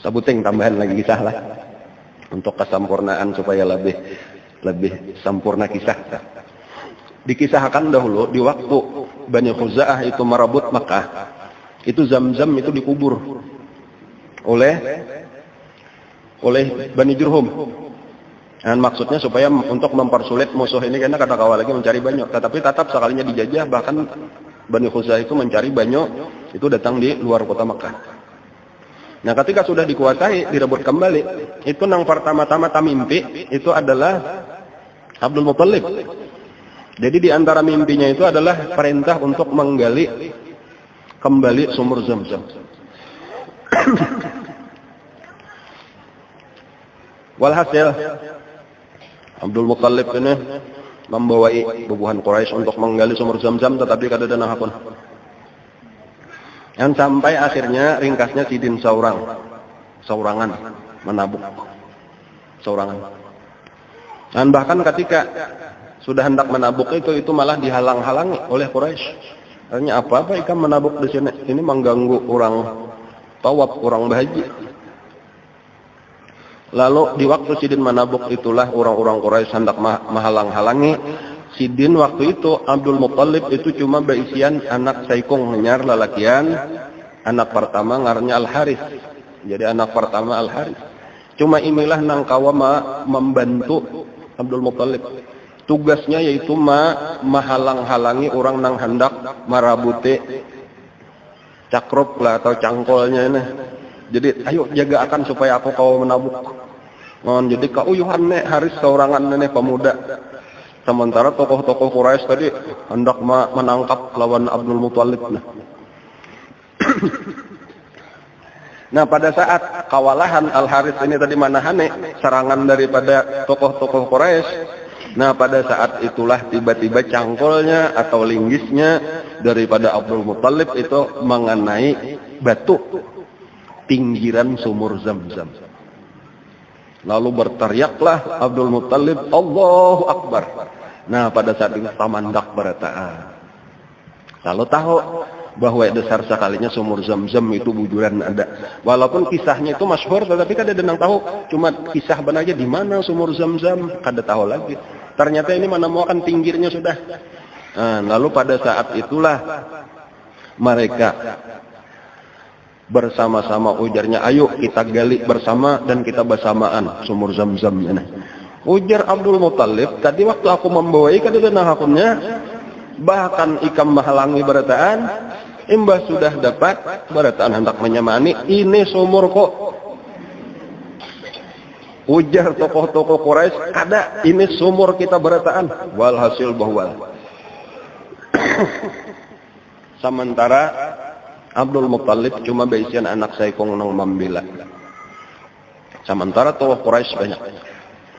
Sabuting tambahan lagi kisah lah. Untuk kesempurnaan supaya lebih sempurna kisah. Dikisahkan dahulu di waktu Bani Khuza'ah itu merebut Makkah, itu Zamzam itu dikubur oleh Bani Jurhum. Dan maksudnya supaya untuk mempersulit musuh ini karena kata kawal lagi mencari banyak. Tetapi tetap sekalinya dijajah, bahkan Bani Khuza'ah itu mencari banyak itu datang di luar kota Makkah. Nah ketika sudah dikuasai, direbut kembali, itu nang pertama-tama tamimpi itu adalah Abdul Muttalib. Jadi di antara mimpinya itu adalah perintah untuk menggali kembali sumur Zamzam. Walhasil Abdul Muttalib ini membawai bubuhan Quraisy untuk menggali sumur Zamzam, tetapi kada ada nahapun. Yang sampai akhirnya ringkasnya Sidin Saurangan menabuk Saurangan. Dan bahkan ketika sudah hendak menabuk itu malah dihalang-halangi oleh Quraisy. Artinya apa ikan menabuk di sini? Ini mengganggu orang tawaf, orang berhaji. Lalu di waktu Sidin menabuk itulah orang-orang Quraisy hendak menghalang-halangi. Sidin waktu itu Abdul Muttalib itu cuma beisian anak Saikung menyar lalakian. Anak pertama ngarnya Al-Harith. Jadi anak pertama Al-Harith. Cuma inilah nang kawa membantu Abdul Muttalib. Tugasnya yaitu mahalang-halangi orang nang hendak marabuti cakruk lah atau cangkolnya ini. Jadi ayo jaga akan supaya aku kau menabuk. Jadi kauyuhan nih Haris seorangan nih pemuda. Sementara tokoh-tokoh Quraisy tadi hendak menangkap lawan Abdul Muthalib. Nah pada saat kawalahan Al-Harits ini tadi manahane serangan daripada tokoh-tokoh Quraisy. Nah pada saat itulah tiba-tiba cangkolnya atau linggisnya daripada Abdul Muthalib itu mengenai batu pinggiran sumur Zam-Zam. Lalu berteriaklah Abdul Muthalib, Allahu Akbar. Nah pada saat itu tamandak berataan. Lalu tahu bahwa dasar sekalinya sumur Zam-Zam itu bujuran ada. Walaupun kisahnya itu masyhur, tetapi kada ada yang tahu. Cuma kisah benar aja di mana sumur Zam-Zam, kada tahu lagi. Ternyata ini menemukan pinggirnya sudah. Nah, lalu pada saat itulah mereka bersama-sama ujarnya, ayo kita gali bersama dan kita bersamaan sumur Zam-Zam ini. Ujar Abdul Muthalib, tadi waktu aku membawai kada ada hakumnya, bahkan ikam menghalangi berataan, imbas sudah dapat berataan hendak menyamani, ini sumur kok. Ujar tokoh-tokoh Quraisy, kada ini sumur kita berataan. Walhasil bahwa sementara Abdul Muthalib cuma beisian anak saikong nang membela. Sementara tokoh Quraisy banyak.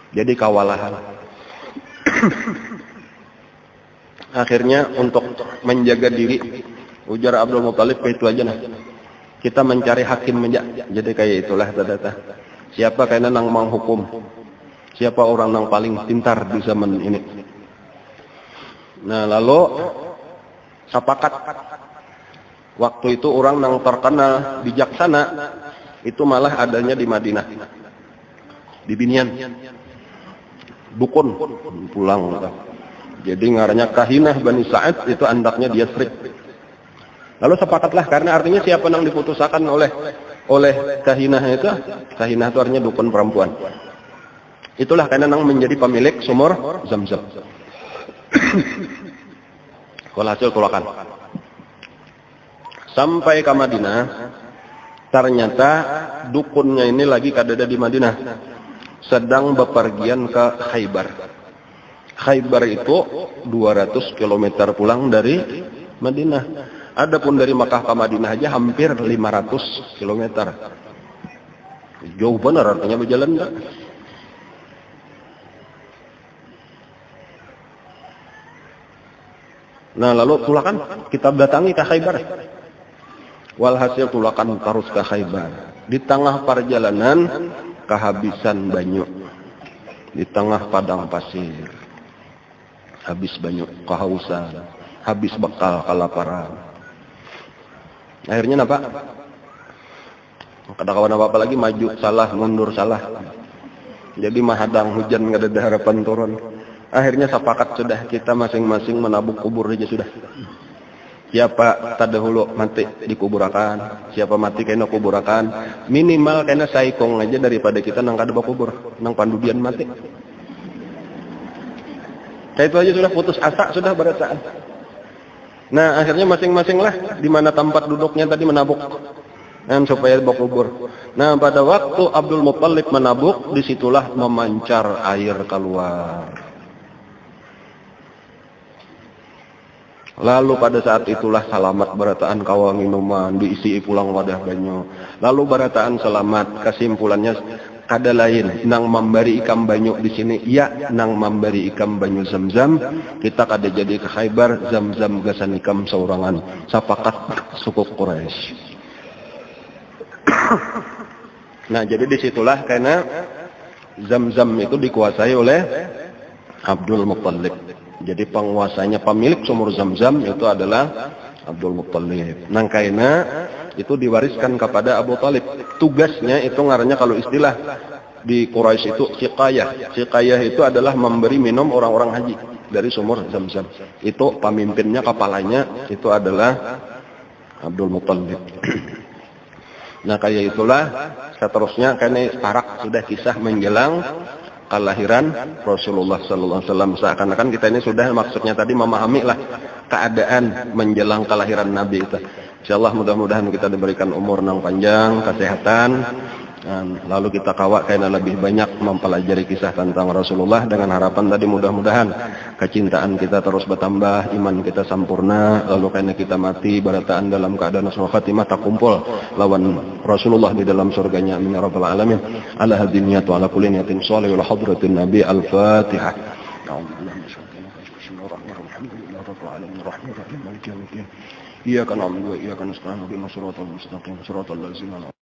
Jadi kawalahan. Akhirnya untuk menjaga diri, ujar Abdul Muthalib, itu aja nah. Kita mencari hakim aja. Jadi kayak itulah data. Siapa kayaknya nang menghukum? Siapa orang yang paling pintar di zaman ini? Nah lalu sepakat. Waktu itu orang yang terkenal bijaksana itu malah adanya di Madinah, di Binyan, dukun pulang. Jadi ngarannya Kahinah Bani Sa'id, itu andaknya dia Yasrib. Lalu sepakatlah, karena artinya siapa yang diputusakan oleh Kahinah itu, Kahinah itu artinya dukun perempuan. Itulah karena yang menjadi pemilik sumur Zam-Zam. Walhasil tulakan. Sampai ke Madinah, ternyata dukunnya ini lagi kadada di Madinah, sedang bepergian ke Khaybar. Khaybar itu 200 km pulang dari Madinah. Adapun dari Makkah ke Madinah aja hampir 500 km. Jauh benar artinya berjalan enggak? Nah lalu tulakan kita datangi ke Khaybar. Walhasil tulakan terus ke Khaybar. Di tengah perjalanan kehabisan banyu. Di tengah padang pasir. Habis banyu, kehausan. Habis bekal, kelaparan. Akhirnya apa? Kada kawan apa-apa lagi, maju salah, mundur salah. Jadi mahadang hujan nggak ada harapan turun. Akhirnya sepakat sudah, kita masing-masing menabuk kubur aja sudah. Siapa terdahulu mati dikuburakan, siapa mati kena kuburakan. Minimal kena saikong aja daripada kita nang kada kubur, nang pandudian mati. Kayak itu aja sudah putus asa, sudah berataan. Nah akhirnya masing-masing lah di mana tempat duduknya tadi menabuk, dan supaya kubur. Nah pada waktu Abdul Muthalib menabuk, disitulah memancar air keluar. Lalu pada saat itulah selamat berataan kawa minuman, diisi pulang wadah banyu. Lalu berataan selamat, kesimpulannya kada lain nang memberi ikan banyu di sini, ya nang memberi ikan banyu Zam-Zam. Kita kada jadi ke Khaybar, Zam-Zam gasan ikam saurangan. Sepakat suku Quraisy. Nah jadi disitulah karena Zam-Zam itu dikuasai oleh Abdul Muthalib. Jadi penguasanya, pemilik sumur Zam-Zam itu adalah Abdul Muthalib. Nangkaina itu diwariskan kepada Abu Talib. Tugasnya itu ngarannya kalau istilah di Quraisy itu siqayah. Siqayah itu adalah memberi minum orang-orang haji dari sumur Zam-Zam. Itu pemimpinnya, kepalanya itu adalah Abdul Muthalib. Nah kayak itulah seterusnya, karena parak sudah kisah menjelang kelahiran Rasulullah sallallahu alaihi wasallam. Seakan-akan kita ini sudah maksudnya tadi memahami lah keadaan menjelang kelahiran Nabi itu. Insyaallah mudah-mudahan kita diberikan umur yang panjang, kesehatan, dan lalu kita kawak karena lebih banyak mempelajari kisah tentang Rasulullah dengan harapan tadi mudah-mudahan kecintaan kita terus bertambah, iman kita sempurna, lalu karena kita mati barataan dalam keadaan husnul khatimah tak kumpul lawan Rasulullah di dalam surganya. Amin ya rabbal alamin. Ala hadhihi niyatu ala kulli niyatin shalih wa hadratin nabi al-fatihah. Iyyaka na'budu wa iyyaka nasta'in ihdinas siratal mustaqim siratal ladzina